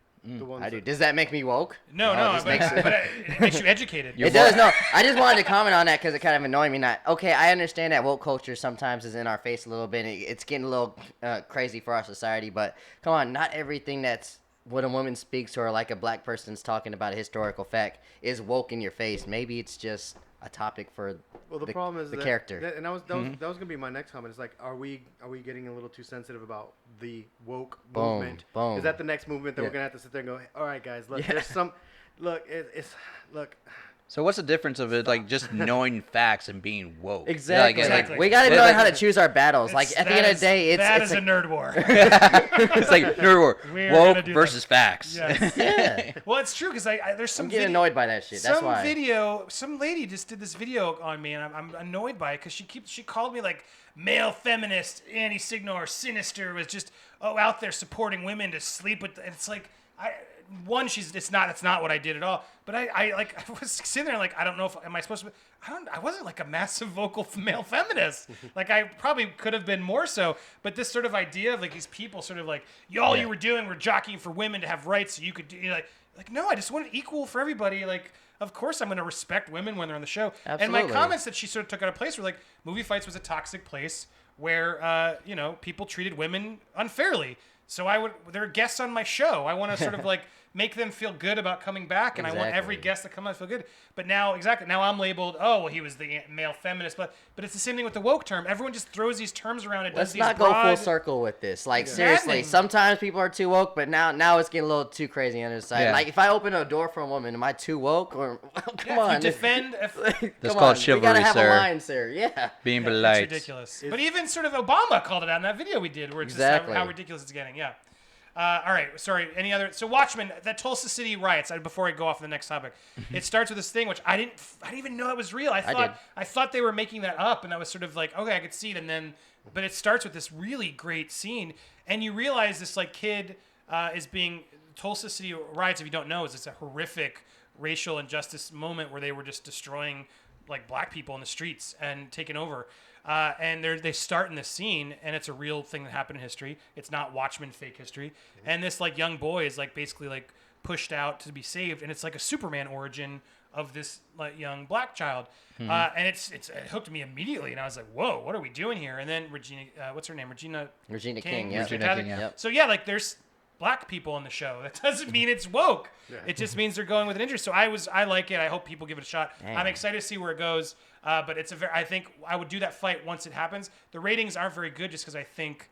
I do. Does that make me woke? No, but it makes you educated. It does. No, I just wanted to comment on that because it kind of annoyed me. Okay, I understand that woke culture sometimes is in our face a little bit. It's getting a little crazy for our society, but come on, not everything that's when a woman speaks or like a black person's talking about a historical fact is woke in your face. Maybe it's just a topic for the problem is the character. And that was gonna be my next comment. It's like, are we getting a little too sensitive about the woke movement? Boom. Is that the next movement that we're gonna have to sit there and go, all right, guys, look, there's some, look. So what's the difference of it, like just knowing facts and being woke? Exactly. Like, we got to know how to choose our battles. Like at the end of the day, it's a nerd war. It's like nerd war, woke versus facts. Yes. Yeah. Well, it's true because there's some. I'm getting annoyed by that shit. That's why. Some lady just did this video on me, and I'm annoyed by it because she called me like male feminist, Andy Signore, sinister, was just out there supporting women to sleep with. And it's like it's not what I did at all. But I was sitting there like, I don't know if am I supposed to. I wasn't like a massive vocal male feminist. Like I probably could have been more so. But this sort of idea of like these people sort of like you were doing were jockeying for women to have rights so you could do like no, I just wanted equal for everybody. Like of course I'm going to respect women when they're on the show. Absolutely. And my comments that she sort of took out of place were like movie fights was a toxic place where people treated women unfairly. So there are guests on my show. I want to sort of like make them feel good about coming back, and I want every Exactly. guest to come on to feel good. But now I'm labeled, oh, well, he was the male feminist, but it's the same thing with the woke term. Everyone just throws these terms around and does Let's these not broad... go full circle with this. Like, seriously, Maddening. sometimes people are too woke, but now it's getting a little too crazy on the side. Yeah. Like, if I open a door for a woman, am I too woke? Or come on. If you defend... That's Come called on, chivalry, we gotta have sir. a line, sir. Yeah. Being It's polite. ridiculous. But even sort of Obama called it out in that video we did, where it's Exactly. just how ridiculous it's getting. Yeah. All right. Sorry. Any other? So Watchmen, that Tulsa City riots. Before I go off to the next topic, it starts with this thing which I didn't even know it was real. I thought they were making that up, and I was sort of like, okay, I could see it, and then, but it starts with this really great scene, and you realize this like kid is being Tulsa City riots. If you don't know, is it's a horrific racial injustice moment where they were just destroying like black people in the streets and taking over. And they start in this scene, and it's a real thing that happened in history. It's not Watchmen fake history. And this like young boy is like basically like pushed out to be saved, and it's like a Superman origin of this like young black child. And it hooked me immediately, and I was like, whoa, what are we doing here? And then Regina, what's her name? Regina King, yeah. Regina fantastic. King, yeah. Yep. So yeah, like there's black people on the show. That doesn't mean it's woke. It just means they're going with an interest. So I like it. I hope people give it a shot. Dang. I'm excited to see where it goes. But I think I would do that fight once it happens. The ratings aren't very good just because I think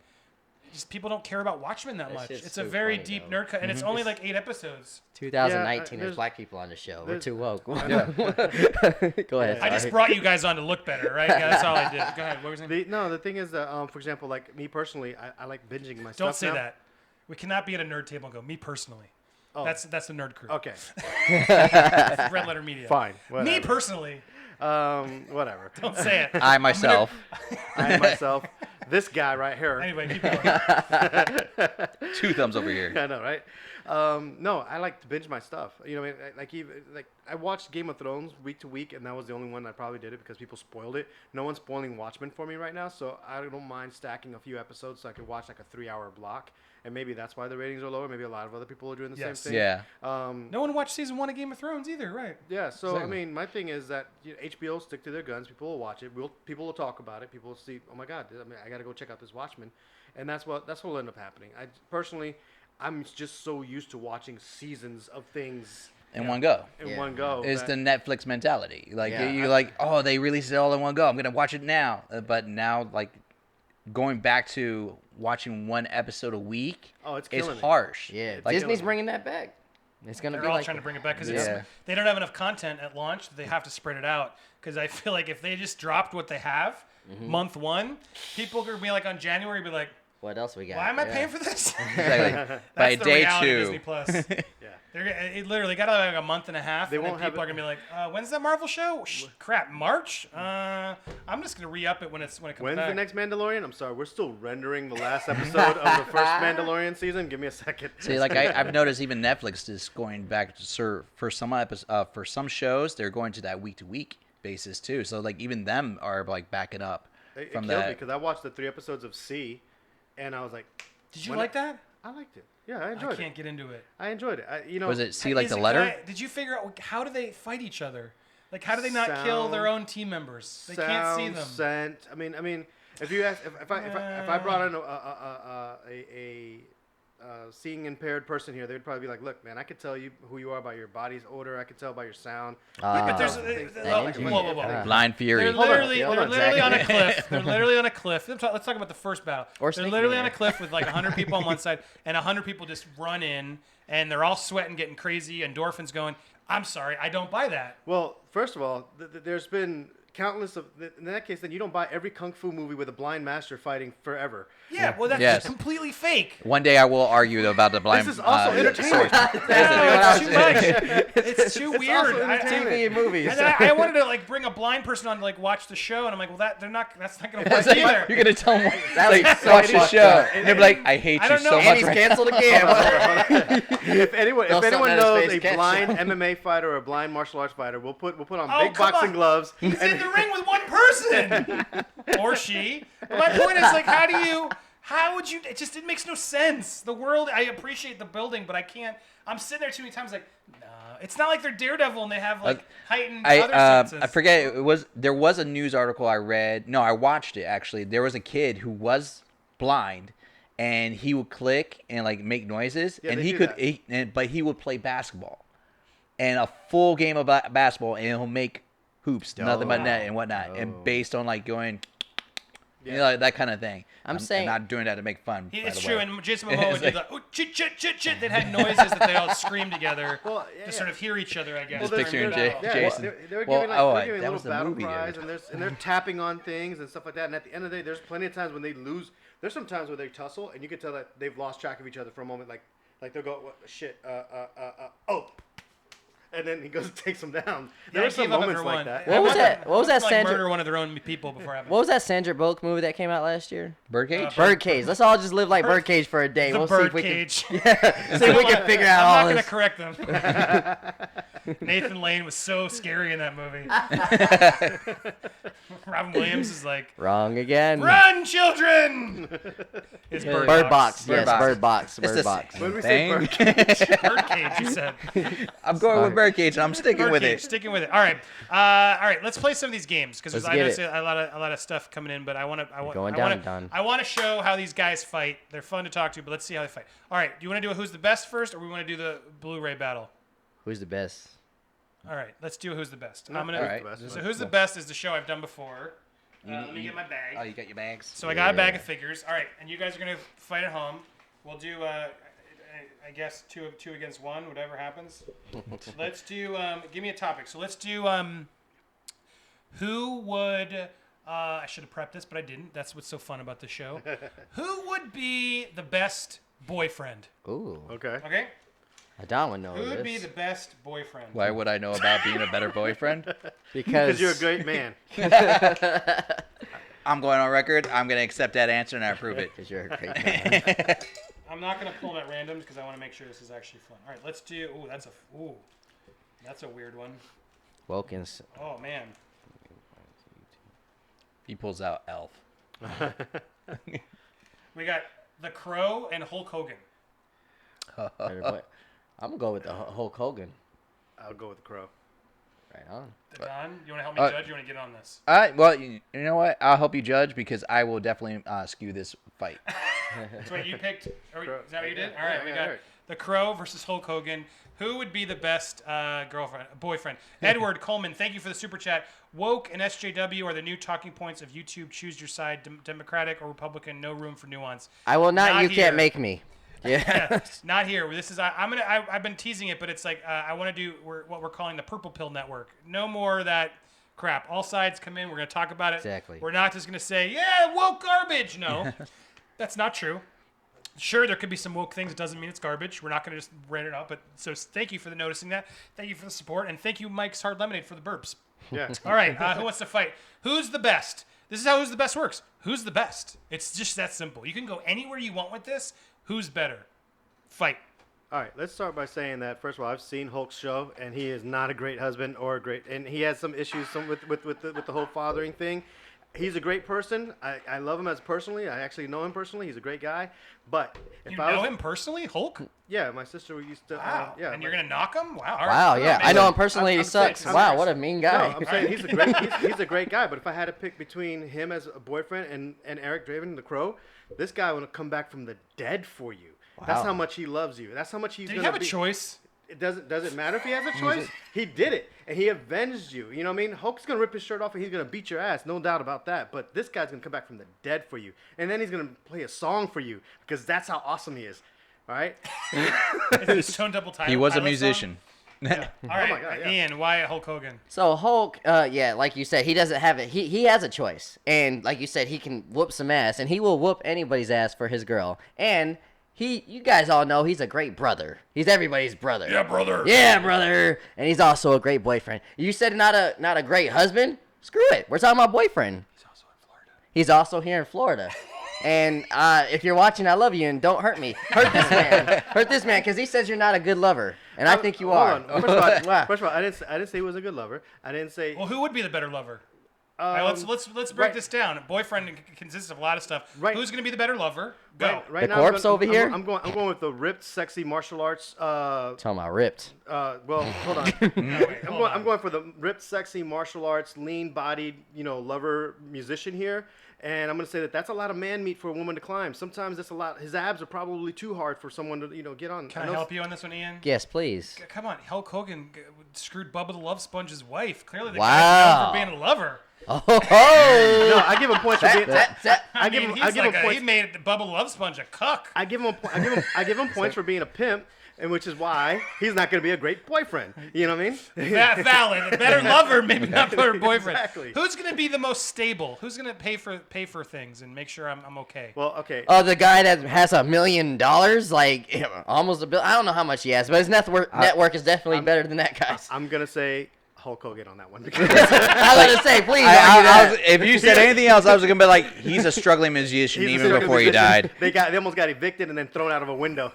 just people don't care about Watchmen that That much. shit's It's a so very funny, deep though. nerd cut, and it's only like 8 episodes. 2019, there's- there's black people on the show. We're there's- too woke. know. Go ahead. I just sorry. brought you guys on to look better, right? Yeah, that's all I did. Go ahead. What was your name? The thing is that, for example, like me personally, I like binging my stuff. Don't say now. that. We cannot be at a nerd table and go, me personally. Oh. That's the nerd crew. Okay, Red Letter Media. fine. Me Whatever. personally. Whatever. Don't say it. I myself. I myself, this guy right here. Anyway, keep going. 2 thumbs over here. I know, right? No, I like to binge my stuff. You know, like I watched Game of Thrones week to week, and that was the only one I probably did it because people spoiled it. No one's spoiling Watchmen for me right now, so I don't mind stacking a few episodes so I could watch like a 3-hour block. And maybe that's why the ratings are lower. Maybe a lot of other people are doing the Yes. same thing. Yeah. No one watched season 1 of Game of Thrones either, right? Yeah, so Exactly. I mean, my thing is that HBO stick to their guns. People will watch it. People will talk about it. People will see. Oh my God! I mean, I got to go check out this Watchmen, and that's what will end up happening. I personally, I'm just so used to watching seasons of things In one go. in Yeah. one go. It's that- the Netflix mentality. Like Yeah, you're like, oh, they released it all in one go. I'm gonna watch it now. But now, like, going back to watching one episode a week Oh, it's is killing it. harsh. Yeah, Like, Disney's bringing that back. It's gonna They're be all like trying to bring it back because Yeah. they don't have enough content at launch. They have to spread it out because I feel like if they just dropped what they have month 1, people are gonna be like on January be like, what else we got? why am I Yeah. paying for this? Exactly. By That's the day reality of 2, Disney Plus. Yeah. It literally got like a month and a half, They and then won't have people are it- gonna be like, "When's that Marvel show? Crap, March? I'm just gonna re-up it when it comes When's back." the next Mandalorian? I'm sorry, we're still rendering the last episode of the first Mandalorian season. Give me a second. See, like I've noticed, even Netflix is going back to for some shows, they're going to that week to week basis too. So like even them are like backing up It from killed me that. because I watched the 3 episodes of C, and I was like, Did you when like that? I liked it. Yeah, I I enjoyed can't it. get into it. I enjoyed it. You know, Was it see like Is the it- letter? did you figure out how do they fight each other? Like how do they not kill their own team members? They can't see sound, them. Scent. I mean, if you ask, if I brought in a seeing impaired person here, they'd probably be like, "Look, man, I could tell you who you are by your body's odor. I could tell by your sound." But there's that whoa. Blind Fury. They're Hold on, literally, hold they're on, literally Zach. on a cliff. They're literally on a cliff. Let's talk about the first battle. Or they're sneaking literally there. on a cliff with like 100 people on one side, and 100 people just run in, and they're all sweating, getting crazy, endorphins going. I'm sorry, I don't buy that. Well, first of all, there's been countless of. In that case, then you don't buy every kung fu movie with a blind master fighting forever. Yeah, well, that's Yes. just completely fake. One day I will argue about the blind. This is also entertainment. Yeah, it's too much. It's too weird. also entertainment. TV movies. And then I wanted to like bring a blind person on to like watch the show, and I'm like, well, that's not gonna work either. You're gonna tell them That like was so watch the fucked show, up. and they'll be like, "I hate I you don't know. so much." And he's Right canceled again. If anyone They'll knows suck a at his blind face, MMA fighter or a blind martial arts fighter, we'll put on Oh, big come boxing on. gloves. He's in the ring with one person, or she. But my point is like, how would you? It makes no sense. The world. I appreciate the building, but I can't. I'm sitting there too many times like, nah. It's not like they're Daredevil and they have like heightened other senses. I forget. There was a news article I read. No, I watched it actually. There was a kid who was blind, and he would click and like make noises, Yeah, and they he do could, that. but he would play basketball, and a full game of basketball, and he'll make hoops, nothing but net and whatnot, and based on like going, you know, like that kind of thing. I'm saying- not doing that to make fun. by It's the true, way. and Jason Momoa would do It's the chit chit chit chit. They had noises that they all screamed together Well, to sort of hear each other. I guess. Just there's- picturing there's- Jay- yeah, Jason. They were Well, giving, oh, they're giving that little was the battle movie, cries, dude. and they're tapping on things and stuff like that. And at the end of the day, there's plenty of times when they lose. There's some times where they tussle, and you can tell that they've lost track of each other for a moment. Like they'll go, what, shit, oh. And then he goes and takes them down. There I were some gave up moments after like one. that. What was that? What was that Like Sandra? murder one of their own people before having. What was that Sandra Bullock movie that came out last year? Birdcage. Birdcage. Let's all just live like Birdcage for a day. The We'll see if we Birdcage. can. See if we can figure out all I'm not this. going to correct them. Nathan Lane was so scary in that movie. Robin Williams is like, Wrong again. run, children! It's Bird Bird Box. Bird Yes, Box. Bird Box. It's Bird the Box. When we say thing. Birdcage, Birdcage, you said. I'm going with Birdcage, and I'm sticking with Birdcage, it. sticking with it. All right. All right, let's play some of these games because Let's I get know it. a lot of stuff coming in, but I want to. Going down, Don. I want to show how these guys fight. They're fun to talk to, but let's see how they fight. All right. Do you want to do a who's the best first, or we want to do the Blu-ray battle? Who's the best? All right. Let's do who's the best. Yeah, I'm gonna. all right. So who's the best is the show I've done before. Let me get my bag. Oh, you got your bags. So I got a bag of figures. All right, and you guys are gonna fight at home. We'll do, I guess, two against one, whatever happens. Let's do. Give me a topic. So let's do. Who would? I should have prepped this, but I didn't. That's what's so fun about the show. Who would be the best boyfriend? Ooh. okay. Okay. Don would know Who would this. be the best boyfriend? Why would I know about being a better boyfriend? Because Because you're a great man. I'm going on record. I'm going to accept that answer and I approve it. Because you're a great man. I'm not gonna pull them at randoms because I want to make sure this is actually fun. All right, let's do. That's a weird one. Wilkins. Oh man. He pulls out Elf. We got The Crow and Hulk Hogan. I'm gonna go with the Hulk Hogan. I'll go with the Crow. Right on. Don, you want to help me judge? You want to get on this? All right. Well, you know what? I'll help you judge because I will definitely skew this fight. That's what you picked. Is that what you did? Yeah, All right, yeah, we yeah, got right. The Crow versus Hulk Hogan. Who would be the best boyfriend? Edward Coleman, thank you for the super chat. Woke and SJW are the new talking points of YouTube. Choose your side, Democratic or Republican. No room for nuance. I will not. You here. can't make me. Yeah. Yeah, not here. This is I've been teasing it, but it's like I want to do what we're calling the Purple Pill Network. No more of that crap. All sides come in. We're going to talk about it. Exactly. We're not just going to say, yeah, woke garbage. No, that's not true. Sure, there could be some woke things. It doesn't mean it's garbage. We're not going to just rant it out. But so thank you for the noticing that. Thank you for the support, and thank you, Mike's Hard Lemonade, for the burps. Yeah. All right, who wants to fight? Who's the best? This is how Who's the Best works. Who's the best? It's just that simple. You can go anywhere you want with this. Who's better? Fight. All right, let's start by saying that first of all, I've seen Hulk's show, and he is not a great husband or a great, and he has some issues with the whole fathering thing. He's a great person. I love him as personally. I actually know him personally. He's a great guy. But if You I know was, him personally, Hulk? yeah, my sister used to. Wow. Yeah, and you're my- gonna knock him? Wow. all Wow. right. Yeah. I know him personally. I'm He sucks. saying- Wow. What a mean guy. No, I'm saying he's a great he's a great guy. But if I had to pick between him as a boyfriend and Eric Draven, the Crow, this guy will come back from the dead for you. That's Wow. how much he loves you. That's how much he's Did he gonna have a be. choice? It doesn't matter if he has a choice. He did it, and he avenged you. You know what I mean? Hulk's gonna rip his shirt off, and he's gonna beat your ass, no doubt about that. But this guy's gonna come back from the dead for you, and then he's gonna play a song for you because that's how awesome he is. All right? Is it a Stone Double Time? He was a Pilot musician. Song? Yeah. All right, my God, yeah. Ian, why Hulk Hogan? So Hulk, yeah, like you said, he doesn't have it. He has a choice, and like you said, he can whoop some ass, and he will whoop anybody's ass for his girl. And you guys all know he's a great brother. He's everybody's brother. Yeah, brother. Yeah, brother. And he's also a great boyfriend. You said not a great husband? Screw it. We're talking about boyfriend. He's also in Florida. He's also here in Florida. And if you're watching, I love you, and don't hurt me. Hurt this man. Hurt this man, because he says you're not a good lover, and I think you Hold are. on. First of all, Wow. I didn't say he was a good lover. I didn't say. Well, who would be the better lover? All right, let's break right. this down. Boyfriend consists of a lot of stuff. Right. Who's going to be the better lover? Go. Right The now, corpse over here? I'm going with the ripped, sexy martial arts. Talking about ripped. Well, hold on. No, wait, hold on. I'm going for the ripped, sexy martial arts, lean-bodied, lover musician here, And I'm gonna say that that's a lot of man meat for a woman to climb. Sometimes that's a lot. His abs are probably too hard for someone to get on. Can I help you on this one, Ian? Yes, please. Come on, Hulk Hogan screwed Bubba the Love Sponge's wife. Clearly, the Wow. guy's known for being a lover. Oh, No, I give him points for being. I give him points. He made Bubba Love Sponge a cuck. I give him points for being a pimp, and which is why he's not going to be a great boyfriend. You know what I mean? Valid. A better lover, maybe not better boyfriend. Exactly. Who's going to be the most stable? Who's going to pay for things and make sure I'm okay? Well, okay. Oh, the guy that has $1 million, like almost $1 billion. I don't know how much he has, but his network is definitely better than that guy's. I'm gonna say Hulk Hogan on that one. Because I was gonna say, please argue that. if you said anything else, I was gonna be like, he's a struggling musician he's a even struggling before he musician. died. They almost got evicted and then thrown out of a window.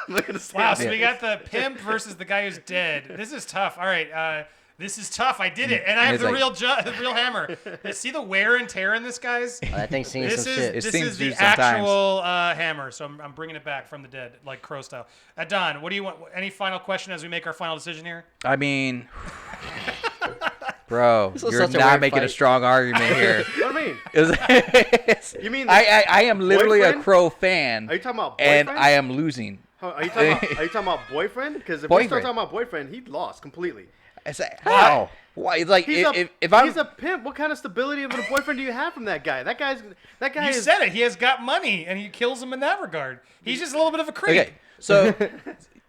Look at the Wow, stats. so we got the pimp versus the guy who's dead. This is tough. All right, this is tough. I did it, and I have It's the like- real hammer. See the wear and tear in this, guys? I think seeing This some is shit. It this seems is to the sometimes. actual hammer. So I'm bringing it back from the dead, like Crow style. Don, what do you want? Any final question as we make our final decision here? I mean, bro, This was you're such a not weird making a fight. strong argument here. What do you mean? It was- You mean I am literally a boyfriend? Crow fan, Are you talking about and boyfriend? I am losing. Are you talking about boyfriend? Because if we start Boyfriend. talking about boyfriend, he lost completely. It's like, How? Why? It's like He's if I'm he's a pimp. What kind of stability of a boyfriend do you have from that guy? That guy You is. said it. He has got money, and he kills him in that regard. He's just a little bit of a creep. okay, so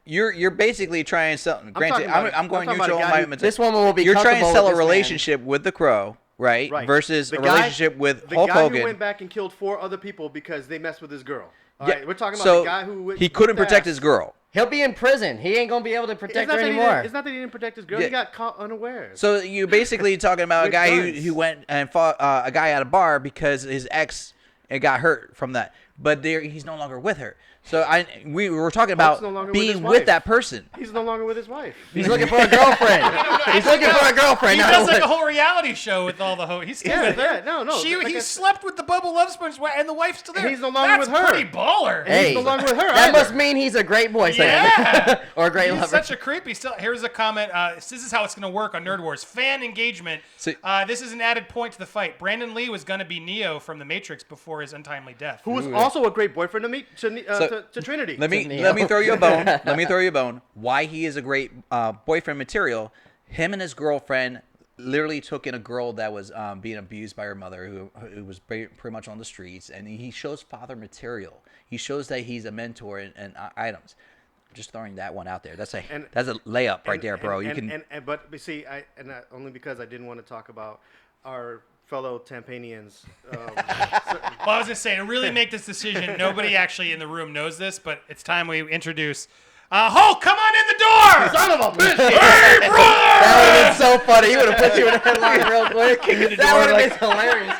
you're basically trying something. Granted, talking about- I'm going I'm talking neutral about on a guy my. who- This woman will be You're trying to comfortable sell with a this man. relationship with the Crow, right? Right. Versus The a guy- relationship with The Hulk guy Hogan. who went back and killed 4 other people because they messed with his girl. All Yeah, right, we're talking about so the guy who he couldn't protect his girl. He'll be in prison. He ain't gonna be able to protect her It's anymore. not that he didn't protect his girl. Yeah. He got caught unaware. So you're basically talking about a With guy guns. who went and fought a guy at a bar because his ex got hurt from that, but he's no longer with her. So we were talking Hulk's about no longer with his being wife. with that person. He's no longer with his wife. He's looking for a girlfriend. He's looking for a girlfriend. He not does a like a wife. whole reality show with all the He's still Yeah, with her. yeah, no, He like slept with the Bubba Love Sponge, and the wife's still there. he's no longer That's with her. pretty baller. Hey, He's no longer with her that either. must mean he's a great boyfriend. Yeah. or a great He's lover. such a creepy. Still, here's a comment. This is how it's going to work on Nerd Wars. Fan engagement. So- This is an added point to the fight. Brandon Lee was going to be Neo from The Matrix before his untimely death. Who was also a great boyfriend to meet to Trinity. Let me Neo. throw you a bone. Let me throw you a bone. Why he is a great boyfriend material? Him and his girlfriend literally took in a girl that was being abused by her mother, who was pretty much on the streets, and he shows father material. He shows that he's a mentor and items. I'm just throwing that one out there. That's a layup right there, bro. But see, only because I didn't want to talk about our fellow Tampanians. Well, I was just saying, to really make this decision, nobody actually in the room knows this, but it's time we introduce Hulk. Come on in the door. Son of a bitch! Hey, brother! That would have been so funny. He would have put you in a headline real quick. That would have been hilarious.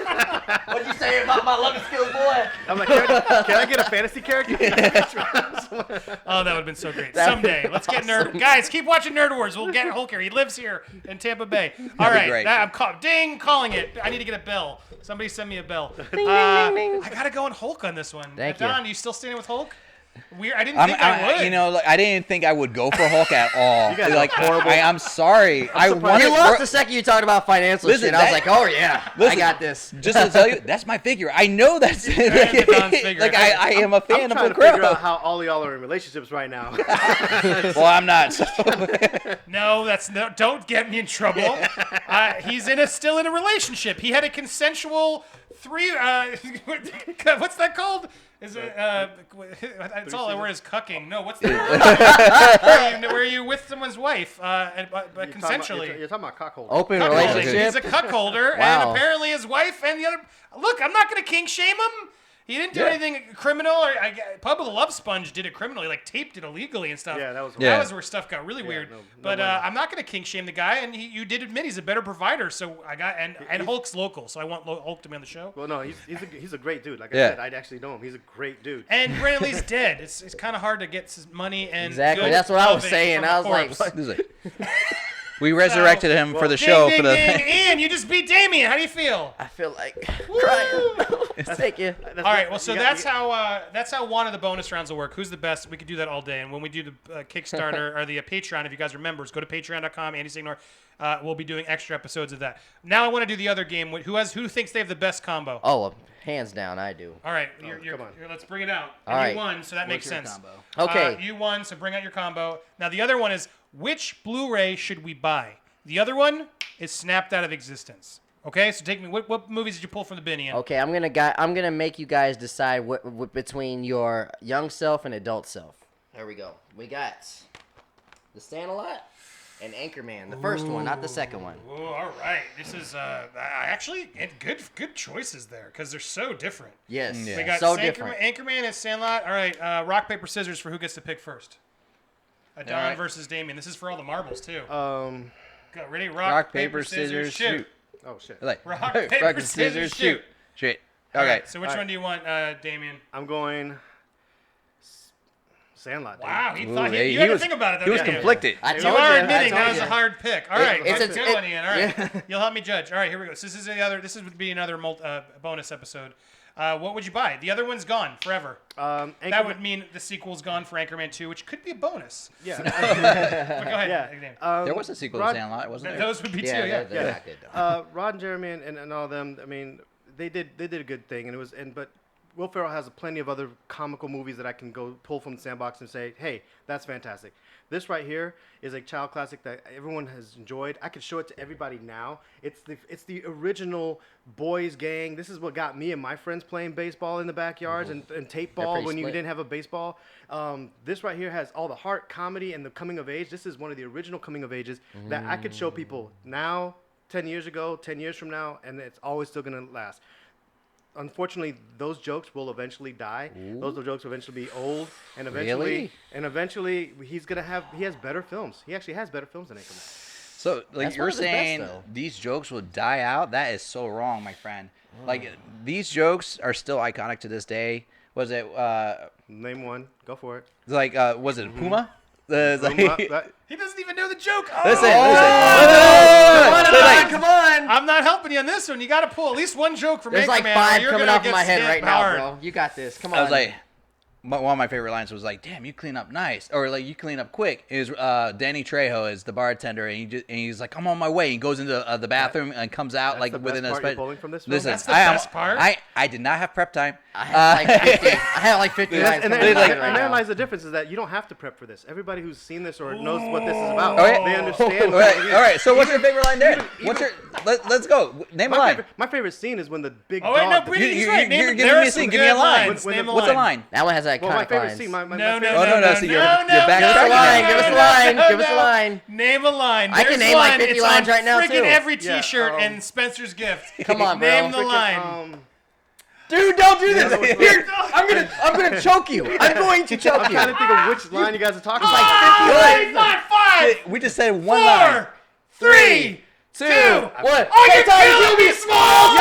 What'd you say about my loving skills, boy? I'm like, can I get a fantasy character? Oh, that would have been so great. Someday. Let's get Nerd. Guys, keep watching Nerd Wars. We'll get Hulk here. He lives here in Tampa Bay. All That'd be right. great. I'm calling it. I need to get a bell. Somebody send me a bell. Ding, ding, ding. I got to go on Hulk on this one. Thank you. Don, you still standing with Hulk? Weird. I didn't think I would. You know, like, I didn't think I would go for Hulk at all. You guys are Like, horrible. I'm sorry. I surprised. wanted. You lost the second you talked about financial Listen, shit. I was that- like, oh yeah, I Listen, got this. Just to tell you, that's my figure. I know that's Don's figure. like I am a fan I'm of trying the to figure Crow. out how all y'all are in relationships right now. Well, I'm not. So. No, don't get me in trouble. He's still in a relationship. He had a consensual what's that called? Is it it's all I word is cucking. No, what's that? where you with someone's wife but consensually. You're talking about cockhold. Open Cuck holder. relationship. He's a cuck holder, Wow. and apparently his wife and the other. Look, I'm not gonna kink shame him. He didn't do anything criminal. Bubba the Love Sponge did it criminally, like taped it illegally and stuff. Yeah, that was Yeah. That was where stuff got really weird. no But bueno. I'm not gonna kink shame the guy, and you did admit he's a better provider. So I got and Hulk's local, so I want Hulk to be on the show. Well, no, he's a great dude. Like I Yeah. said, I'd actually know him. He's a great dude. And Brandon Lee's dead. It's kind of hard to get his money and Exactly. good That's what I was loving saying. from I a was like, corpse. what? This is it. We resurrected him for the Ding, show. ding, For the ding. Ian, you just beat Damien. How do you feel? I feel like crying. Thank you. All right, well, so that's how one of the bonus rounds will work. Who's the best? We could do that all day. And when we do the Kickstarter or the Patreon, if you guys are members, go to patreon.com, Andy Signore. we'll be doing extra episodes of that. Now I want to do the other game. Who thinks they have the best combo? Oh, hands down, I do. All right, come on. let's bring it out. All And right. You won, so that makes What's your sense. combo? Okay. You won, so bring out your combo. Now the other one is which Blu-ray should we buy? The other one is snapped out of existence. Okay, so take me. What movies did you pull from the bin, Ian? Okay, I'm gonna make you guys decide what between your young self and adult self. There we go. We got The Sandlot and Anchorman, the first one, not the second one. Ooh, all right. This is good choices there because they're so different. Yes, Yeah. We got so different. Anchorman and Sandlot. All right, rock paper scissors for who gets to pick first. Don right. versus Damien. This is for all the marbles too. Um. Go, ready? Rock, paper, scissors, shoot. Oh shit. Like, Rock, paper, scissors, shoot. Shit. All Okay. right, so which All one right. do you want, Damien? I'm going. Sandlot. Dude. Wow, he Ooh, thought hey, you he had to was- think about it. Though, He was didn't you? conflicted. I You told are you. admitting I that told was you. a hard pick. All right, it's that's a- a good one, Ian. All right, Yeah. you'll help me judge. All right, here we go. So this would be another bonus episode. What would you buy? The other one's gone forever. That Anchorman- would mean the sequel's gone for Anchorman 2, which could be a bonus. Yeah. But go ahead. yeah. Dave. There was a sequel to Rod- Sandlot, wasn't there? Those would be Yeah, two. Yeah. they're not good though. Rod and Jeremy and all them. I mean, they did a good thing, and it was but Will Ferrell has plenty of other comical movies that I can go pull from the sandbox and say, hey, that's fantastic. This right here is a child classic that everyone has enjoyed. I could show it to everybody now. It's the original boys gang. This is what got me and my friends playing baseball in the backyards and tape ball pretty when you split. didn't have a baseball. This right here has all the heart, comedy, and the coming of age. This is one of the original coming of ages that I could show people now, 10 years ago, 10 years from now, and it's always still going to last. Unfortunately, those jokes will eventually die. Those jokes will eventually be old, and eventually he has better films. He actually has better films than Anchorman. So, like, That's one you're of his best, saying though. these jokes will die out? That is so wrong, my friend. Like, these jokes are still iconic to this day. Was it, Name one. Go for it. like, was it Puma? He doesn't even know the joke. Listen. Come on! I'm not helping you on this one. You got to pull at least one joke from There's Anchorman. like or 5 you're coming gonna off get my head hit right hard. now, bro. You got this. Come on. I was like, one of my favorite lines was like, "Damn, you clean up nice," or like, "You clean up quick." It was Danny Trejo is the bartender, and he's like, "I'm on my way." He goes into the bathroom and comes out That's like the within best a part you're special. pulling from this film? Listen, That's the best part? I did not have prep time. I had like 50 lines And coming off my head and right there now. lies the difference is that you don't have to prep for this. Everybody who's seen this or knows what this is about, Oh, yeah? they understand. All right. So what's your favorite line there? Let's go. Name a line. My favorite scene is when the big Oh, wait, no, dog. bring it. He's right. You're There giving are me a some scene. Give me a good line. lines. Name a What's a line. line? That one has iconic well, my favorite lines. scene. My No. favorite Oh, no, so you're backtracking line, now. give us a line, give us a line. Name a line. I can There's name like one. 50 It's lines on right now, friggin' too. every Yeah, T-shirt and Spencer's gift. Come on, bro. Name the freaking, line. Dude, don't do this. which Here, I'm gonna choke you. I'm going to choke I'm you. trying to think of which line you guys are talking like about. 50 Not five. We just said one line. 4, 3, 2. What? Oh, you're Hey, killing me, Smalls!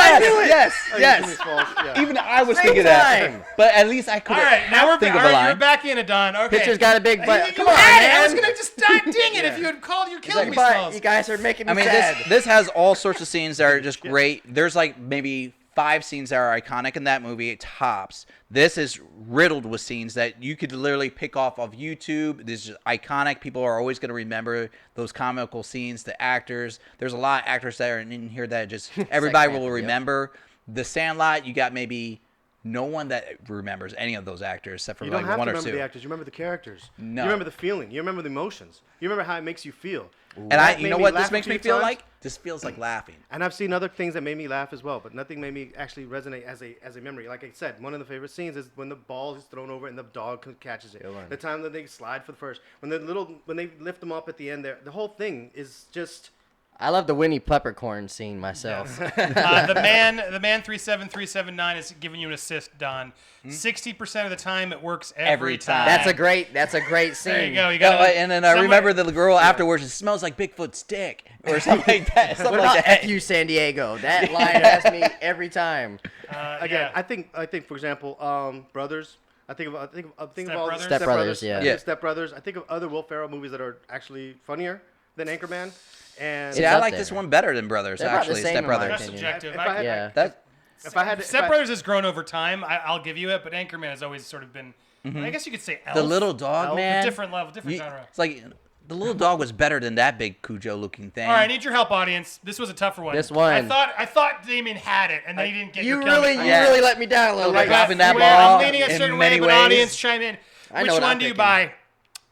Yes. Oh, Yes. yeah. Even I was Same thinking time. that. But at least I could All right, now we're think back. of a line. You're back in it, Don. Okay. Pitcher's got a big butt. You Come on, had it. I man. was gonna just dang it if you had called. You're killing me, But Smalls. you guys are making me I mean, sad. this has all sorts of scenes that are just great. There's like maybe 5 scenes that are iconic in that movie, tops. This is riddled with scenes that you could literally pick off of YouTube. This is iconic. People are always going to remember those comical scenes, the actors. There's a lot of actors that are in here that just everybody will remember. The Sandlot, you got maybe no one that remembers any of those actors except for You like don't have one to or remember two. the actors. You remember the characters. No. You remember the feeling. You remember the emotions. You remember how it makes you feel. And That you made know me what laugh this a makes me few feel times. like? This feels like laughing. And I've seen other things that made me laugh as well, but nothing made me actually resonate as a memory. Like I said, one of the favorite scenes is when the ball is thrown over and the dog catches it. The time that they slide for the first, when they lift them up at the end, there, the whole thing is just. I love the Winnie Peppercorn scene myself. The man 37379 is giving you an assist, Don. 60% of the time, it works every time. That's a great scene. There you go. You Yeah, got and then I remember the girl afterwards. It smells like Bigfoot's dick or something like that. Something What like about that. F you, San Diego? That line has me every time. Again, I think for example, Brothers. I think of all Brothers? Step Brothers, yeah. I think of Step Brothers. I think of other Will Ferrell movies that are actually funnier than Anchorman. And See, It's I up like there. this one better than Brothers. They're about the Actually, same Step in my Brothers. That's opinion. subjective. If I had- Yeah. That if I had to, Step Brothers has grown over time. I'll give you it, but Anchorman has always sort of been. I guess you could say Elf. the little dog Elf, man. different level, different genre. It's like The little dog was better than that big Cujo-looking thing. All right, I need your help, audience. This was a tougher one. This one. I thought Damien had it, and then he didn't get You your comment. really let me down a little bit. dropping that I'm ball leaning a in certain way, many but ways. audience, chime in. I Which know what one I'm do you thinking. buy?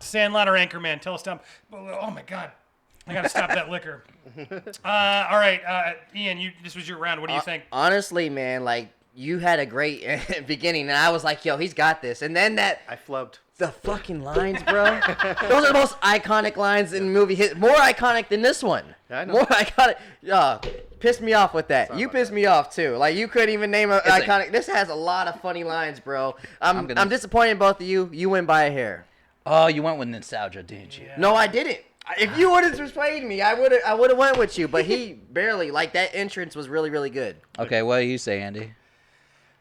Sandlot or Anchorman? Tell us down. Oh my God, I gotta stop that liquor. All right, Ian, this was your round. What do you think? Honestly, man, like you had a great beginning, and I was like, yo, he's got this. And then I flubbed. the fucking lines, bro. Those are the most iconic lines in movie hit. More iconic than this one. Yeah, I know. More iconic. Pissed me off with that. You pissed me off too. Like you couldn't even name an iconic. This has a lot of funny lines, bro. I'm disappointed in both of you. You win by a hair. Oh, you went with nostalgia, didn't you? No, I didn't. If you would have persuaded me, I would have went with you. But he barely. Like that entrance was really, really good. Okay, what do you say, Andy?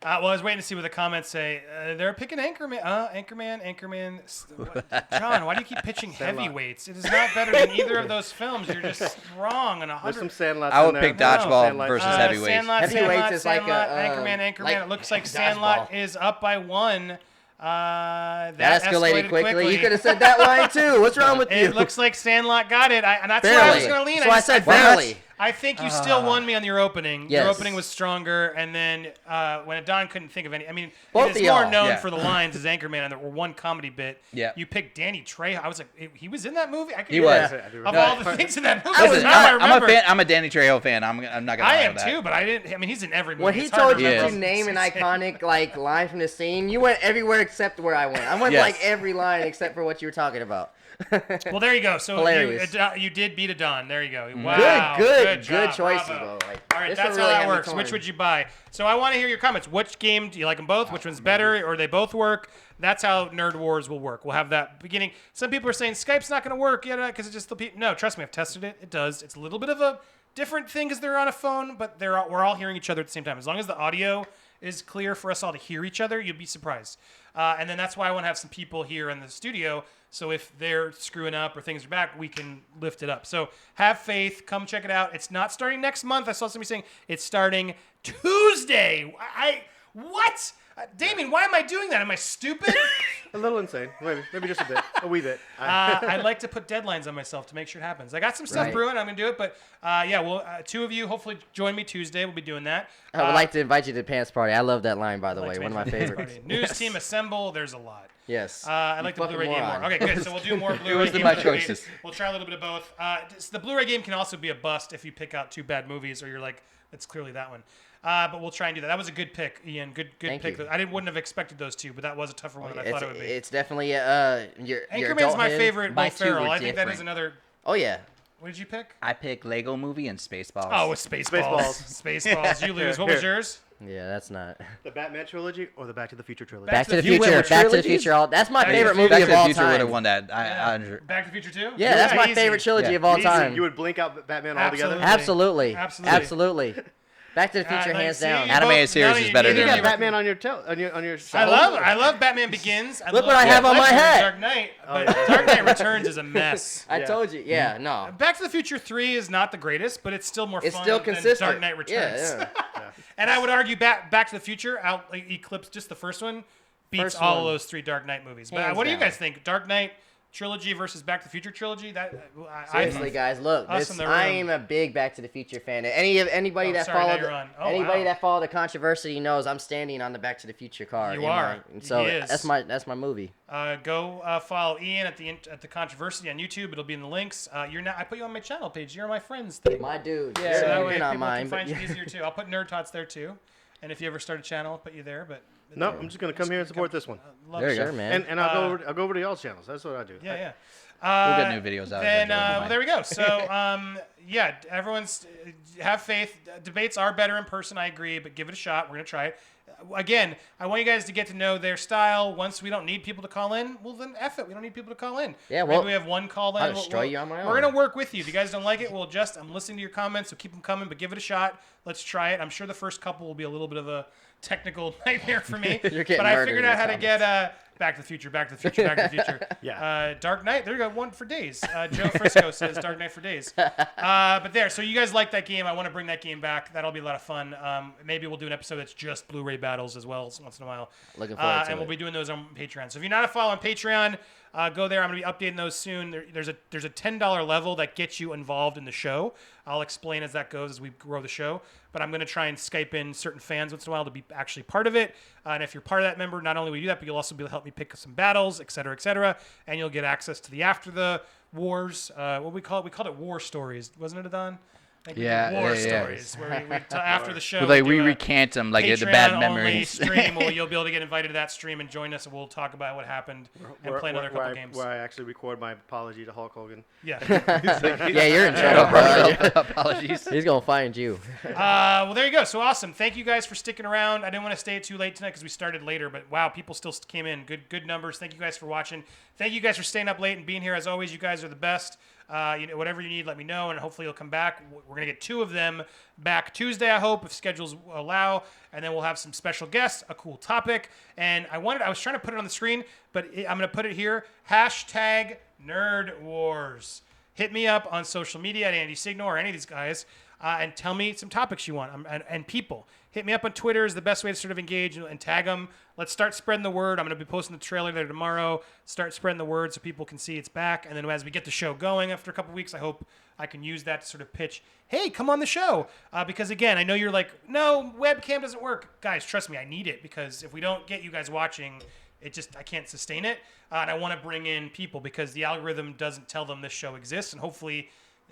Well, I was waiting to see what the comments say. They're picking Anchorman. Anchorman. John, why do you keep pitching heavyweights? It is not better than either of those films. You're just wrong on There's some 100. Sandlots I in would there. pick dodgeball Sandlots. versus heavyweights. Sandlot, Heavyweights is like Sandlot, a, Anchorman. like It looks like dodgeball. Sandlot is up by 1. That escalated quickly. You could have said that line too. What's wrong with you? It looks like Sandlot got it, and that's where I was Barely. going to lean. So I said barely. I think you still won me on your opening. Yes. Your opening was stronger, and then when Don couldn't think of any, I mean, Both it of is more y'all. known Yeah. for the lines as Anchorman, and there were one comedy bit. Yeah. You picked Danny Trejo. I was like, he was in that movie. I could He was. Of all the things in that movie, was that's not- how I I'm a remember. fan. I'm a Danny Trejo fan. I'm not gonna. I lie am with that. too, but I didn't. I mean, he's in every movie. When he It's hard told you remember. to name an iconic like line from the scene, you went everywhere except where I went. I went Yes. like every line except for what you were talking about. Well, there you go. So Hilarious. you did beat a Don. There you go. Wow. Good job. choices, Bravo. bro. Like, All right, this that's one how really that had me works. torn. Which would you buy? So I want to hear your comments. Which game do you like them both? Which one's better, or they both work? That's how Nerd Wars will work. We'll have that beginning. Some people are saying Skype's not going to work, because it's just the people. No, trust me, I've tested it. It does. It's a little bit of a different thing because they're on a phone, but we're all hearing each other at the same time. As long as the audio is clear for us all to hear each other, you'll be surprised. And then that's why I want to have some people here in the studio. So if they're screwing up or things are back, we can lift it up. So have faith. Come check it out. It's not starting next month. I saw somebody saying it's starting Tuesday. What? Damien, why am I doing that? Am I stupid? A little insane. Maybe just a bit. A wee bit. I like to put deadlines on myself to make sure it happens. I got some stuff Right. brewing. I'm going to do it. But two of you hopefully join me Tuesday. We'll be doing that. I would like to invite you to the pants party. I love that line, by the way. One of my favorites. News team assemble. There's a lot. Yes. I like the fucking Blu-ray game moron. more. Okay, good. So we'll do more Blu-ray was game. my Blu-ray. choices. We'll try a little bit of both. The Blu-ray game can also be a bust if you pick out two bad movies or you're like, it's clearly that one. But we'll try and do that. That was a good pick, Ian. Good Thank pick. you. I wouldn't have expected those two, but that was a tougher one than I thought it would be. It's definitely your Anchorman's my adulthood. favorite. My Will two Ferrell. were I think that is different. another. Oh yeah. What did you pick? I pick Lego Movie and Spaceballs. Oh, it's Spaceballs. Spaceballs. You lose. What was yours? Yeah, that's not. The Batman trilogy or the Back to the Future trilogy? Back to the You went Future. with Back to the trilogies? Future. That's my Back to the favorite Future. movie Back of to the all Future would have time. won that. Back to the Future 2? Yeah, that's my easy. favorite trilogy Yeah. of all Easy. time. You would blink out Batman Absolutely. altogether? Absolutely. Absolutely. Back to the Future, like, hands see, down. you Animated both- series no, is you- better neither You than of got you- Batman on your I love Batman Begins. I Look love what I have on my Legends of hat. Dark Knight, but Dark Knight Returns is a mess. I told you. Yeah, no. Back to the Future 3 is not the greatest, but it's still more It's fun still than consistent. Dark Knight Returns. Yeah, yeah. And I would argue Back to the Future eclipsed just the first one, beats First all of one. those three Dark Knight movies. But Hands what do you down. guys think? Dark Knight trilogy versus Back to the Future trilogy? Seriously, guys, look. Us This, in the I room. am a big Back to the Future fan. Anybody Oh, that sorry, now followed you're on. Oh, anybody wow. that followed the controversy knows I'm standing on the Back to the Future card. You in are. my- and so He is. that's my movie. Go follow Ian at the controversy on YouTube. It'll be in the links. I put you on my channel page. You're my friends thing. My dude. Yeah, so that way you're not people mine. can But find you easier too. I'll put Nerd Tots there too. And if you ever start a channel, I'll put you there. But No, I'm just gonna come here and support this one. love There you it. go. sure, man. And I'll go over to y'all's channels. That's what I do. Yeah, yeah. We'll get new videos out Then, eventually, well, fine. there we go. So, yeah, everyone's have faith. Debates are better in person. I agree, but give it a shot. We're gonna try it. Again, I want you guys to get to know their style. Once we don't need people to call in, well then F it. We don't need people to call in. Yeah, well, maybe we have one call in. I'll destroy you on my We're own. gonna work with you. If you guys don't like it, we'll adjust. I'm listening to your comments, so keep them coming. But give it a shot. Let's try it. I'm sure the first couple will be a little bit of a technical nightmare for me. You're getting but I murdered figured in out the how to get Back to the Future, Back to the Future, Back to the Future. Yeah. Dark Knight, there you go, one for days. Joe Frisco says Dark Knight for days. But there, so you guys like that game. I want to bring that game back. That'll be a lot of fun. Maybe we'll do an episode that's just Blu-ray battles as well once in a while. Looking forward to And it. we'll be doing those on Patreon. So if you're not a follow on Patreon, go there. I'm going to be updating those soon. There's a $10 level that gets you involved in the show. I'll explain as that goes as we grow the show. But I'm going to try and Skype in certain fans once in a while to be actually part of it. And if you're part of that member, not only will you do that, but you'll also be able to help me pick some battles, et cetera, and you'll get access to the After the Wars. What we call it? We called it War Stories, wasn't it, Adon? I think we did War Stories, where we after the show, we recant them like the bad memories. Stream, where you'll be able to get invited to that stream and join us, and we'll talk about what happened and play another couple games. Where I actually record my apology to Hulk Hogan. Yeah. Yeah, you're in trouble, bro. Apologies. He's gonna find you. Well, there you go. So awesome. Thank you guys for sticking around. I didn't want to stay too late tonight because we started later, but wow, people still came in. Good numbers. Thank you guys for watching. Thank you guys for staying up late and being here. As always, you guys are the best. Whatever you need, let me know, and hopefully you'll come back. We're gonna get 2 of them back Tuesday, I hope, if schedules allow, and then we'll have some special guests, a cool topic, and I was trying to put it on the screen, but I'm gonna put it here. #Nerd Wars. Hit me up on social media at Andy Signore or any of these guys, and tell me some topics you want. And people, hit me up on Twitter is the best way to sort of engage and tag them. Let's start spreading the word. I'm going to be posting the trailer there tomorrow. Start spreading the word so people can see it's back. And then as we get the show going after a couple weeks, I hope I can use that to sort of pitch, hey, come on the show. Because, again, I know you're like, no, webcam doesn't work. Guys, trust me, I need it. Because if we don't get you guys watching, I can't sustain it. And I want to bring in people because the algorithm doesn't tell them this show exists. And hopefully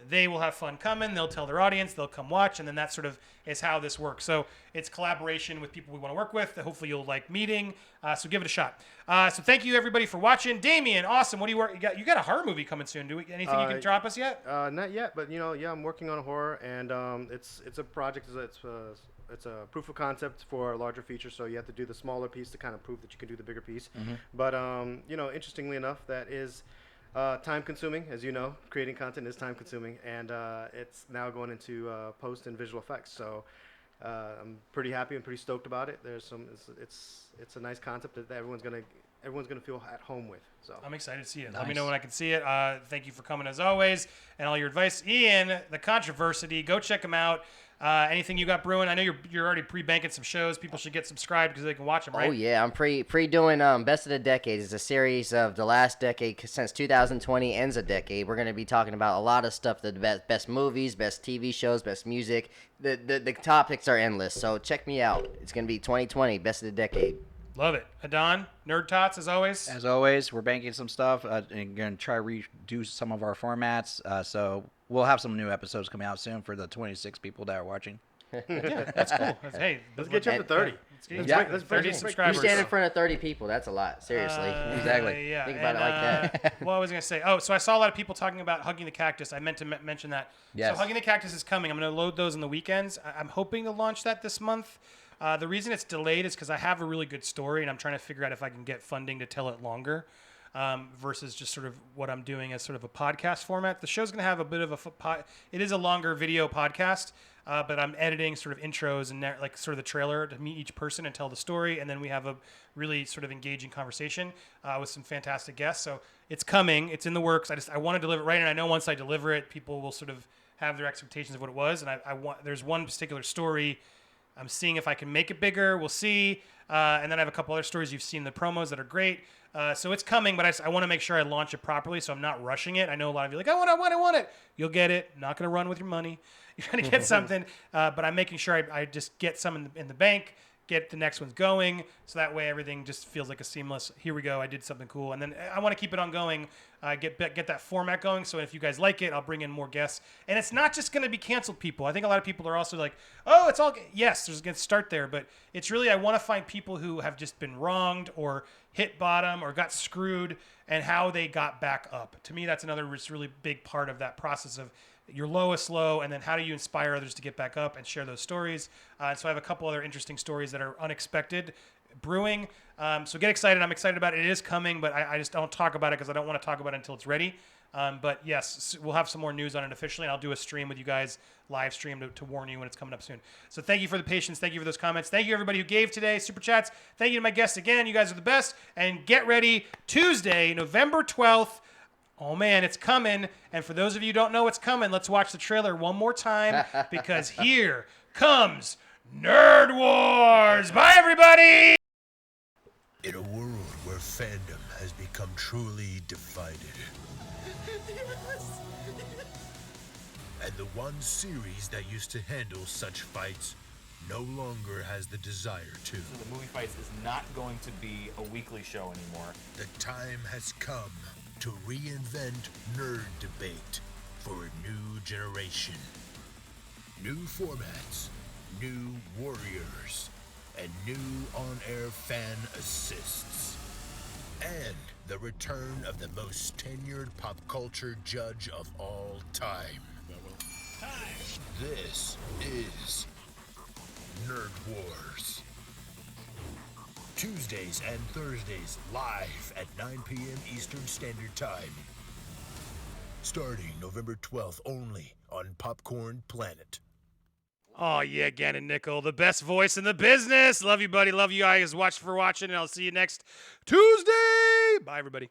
they will have fun coming. They'll tell their audience. They'll come watch. And then that sort of is how this works. So it's collaboration with people we want to work with that hopefully you'll like meeting. So give it a shot. So thank you, everybody, for watching. Damien, awesome. What do you work? You got a horror movie coming soon. Anything you can drop us yet? Not yet, but I'm working on a horror, and it's a project. It's a proof of concept for a larger feature, so you have to do the smaller piece to kind of prove that you can do the bigger piece. But interestingly enough, that is time consuming. As you know, creating content is time consuming, and it's now going into post and visual effects. So I'm pretty happy and pretty stoked about it. It's a nice concept that everyone's gonna feel at home with. So I'm excited to see it. Nice. Let me know when I can see it. Thank you for coming as always and all your advice. Ian, The Controversy, go check him out. Anything you got brewing? I know you're already pre-banking some shows. People should get subscribed because they can watch them, right? Oh yeah, I'm pre-doing Best of the Decade. It's a series of the last decade since 2020 ends a decade. We're gonna be talking about a lot of stuff: the best movies, best TV shows, best music. The topics are endless. So check me out. It's gonna be 2020 Best of the Decade. Love it. Adon, Nerd Tots, as always. As always, we're banking some stuff and going to try to redo some of our formats. So we'll have some new episodes coming out soon for the 26 people that are watching. Yeah, that's cool. Hey, let's get you up to 30. Let's 30 You subscribers. stand in front of 30 people. That's a lot. Seriously. Exactly. Yeah. Think about it like that. What was I going to say? Oh, so I saw a lot of people talking about Hugging the Cactus. I meant to mention that. Yes. So Hugging the Cactus is coming. I'm going to load those on the weekends. I'm hoping to launch that this month. The reason it's delayed is because I have a really good story, and I'm trying to figure out if I can get funding to tell it longer versus just sort of what I'm doing as sort of a podcast format. The show's going to have a bit of it is a longer video podcast, but I'm editing sort of intros and like sort of the trailer to meet each person and tell the story, and then we have a really sort of engaging conversation with some fantastic guests. So it's coming. It's in the works. I want to deliver it right, and I know once I deliver it, people will sort of have their expectations of what it was, and there's one particular story I'm seeing if I can make it bigger. We'll see. And then I have a couple other stories you've seen in the promos that are great. So it's coming, but I want to make sure I launch it properly so I'm not rushing it. I know a lot of you are like, I want it. You'll get it. Not going to run with your money. You're going to get something. But I'm making sure I just get some in the bank, get the next ones going. So that way everything just feels like a seamless, here we go, I did something cool. And then I want to keep it ongoing, get that format going. So if you guys like it, I'll bring in more guests. And it's not just going to be canceled people. I think a lot of people are also like, oh, it's all, yes, there's going to start there. But it's really, I want to find people who have just been wronged or hit bottom or got screwed and how they got back up. To me, that's another really big part of that process of your lowest low, and then how do you inspire others to get back up and share those stories. So I have a couple other interesting stories that are unexpected brewing. So get excited. I'm excited about it. It is coming, but I just don't talk about it because I don't want to talk about it until it's ready. But yes, we'll have some more news on it officially, and I'll do a stream with you guys, live stream to warn you when it's coming up soon. So thank you for the patience. Thank you for those comments. Thank you everybody who gave today, Super Chats. Thank you to my guests again. You guys are the best. And get ready, Tuesday, November 12th. Oh man, it's coming. And for those of you who don't know what's coming, let's watch the trailer one more time because here comes Nerd Wars. Bye everybody! In a world where fandom has become truly divided, and the one series that used to handle such fights no longer has the desire to. So the Movie Fights is not going to be a weekly show anymore. The time has come to reinvent nerd debate for a new generation. New formats, new warriors, and new on-air fan assists. And the return of the most tenured pop culture judge of all time. This is Nerd Wars. Tuesdays and Thursdays live at 9 p.m. Eastern Standard Time. Starting November 12th only on Popcorn Planet. Oh yeah, Gannon Nickel, the best voice in the business. Love you, buddy. Love you guys. Watch for watching, and I'll see you next Tuesday. Bye, everybody.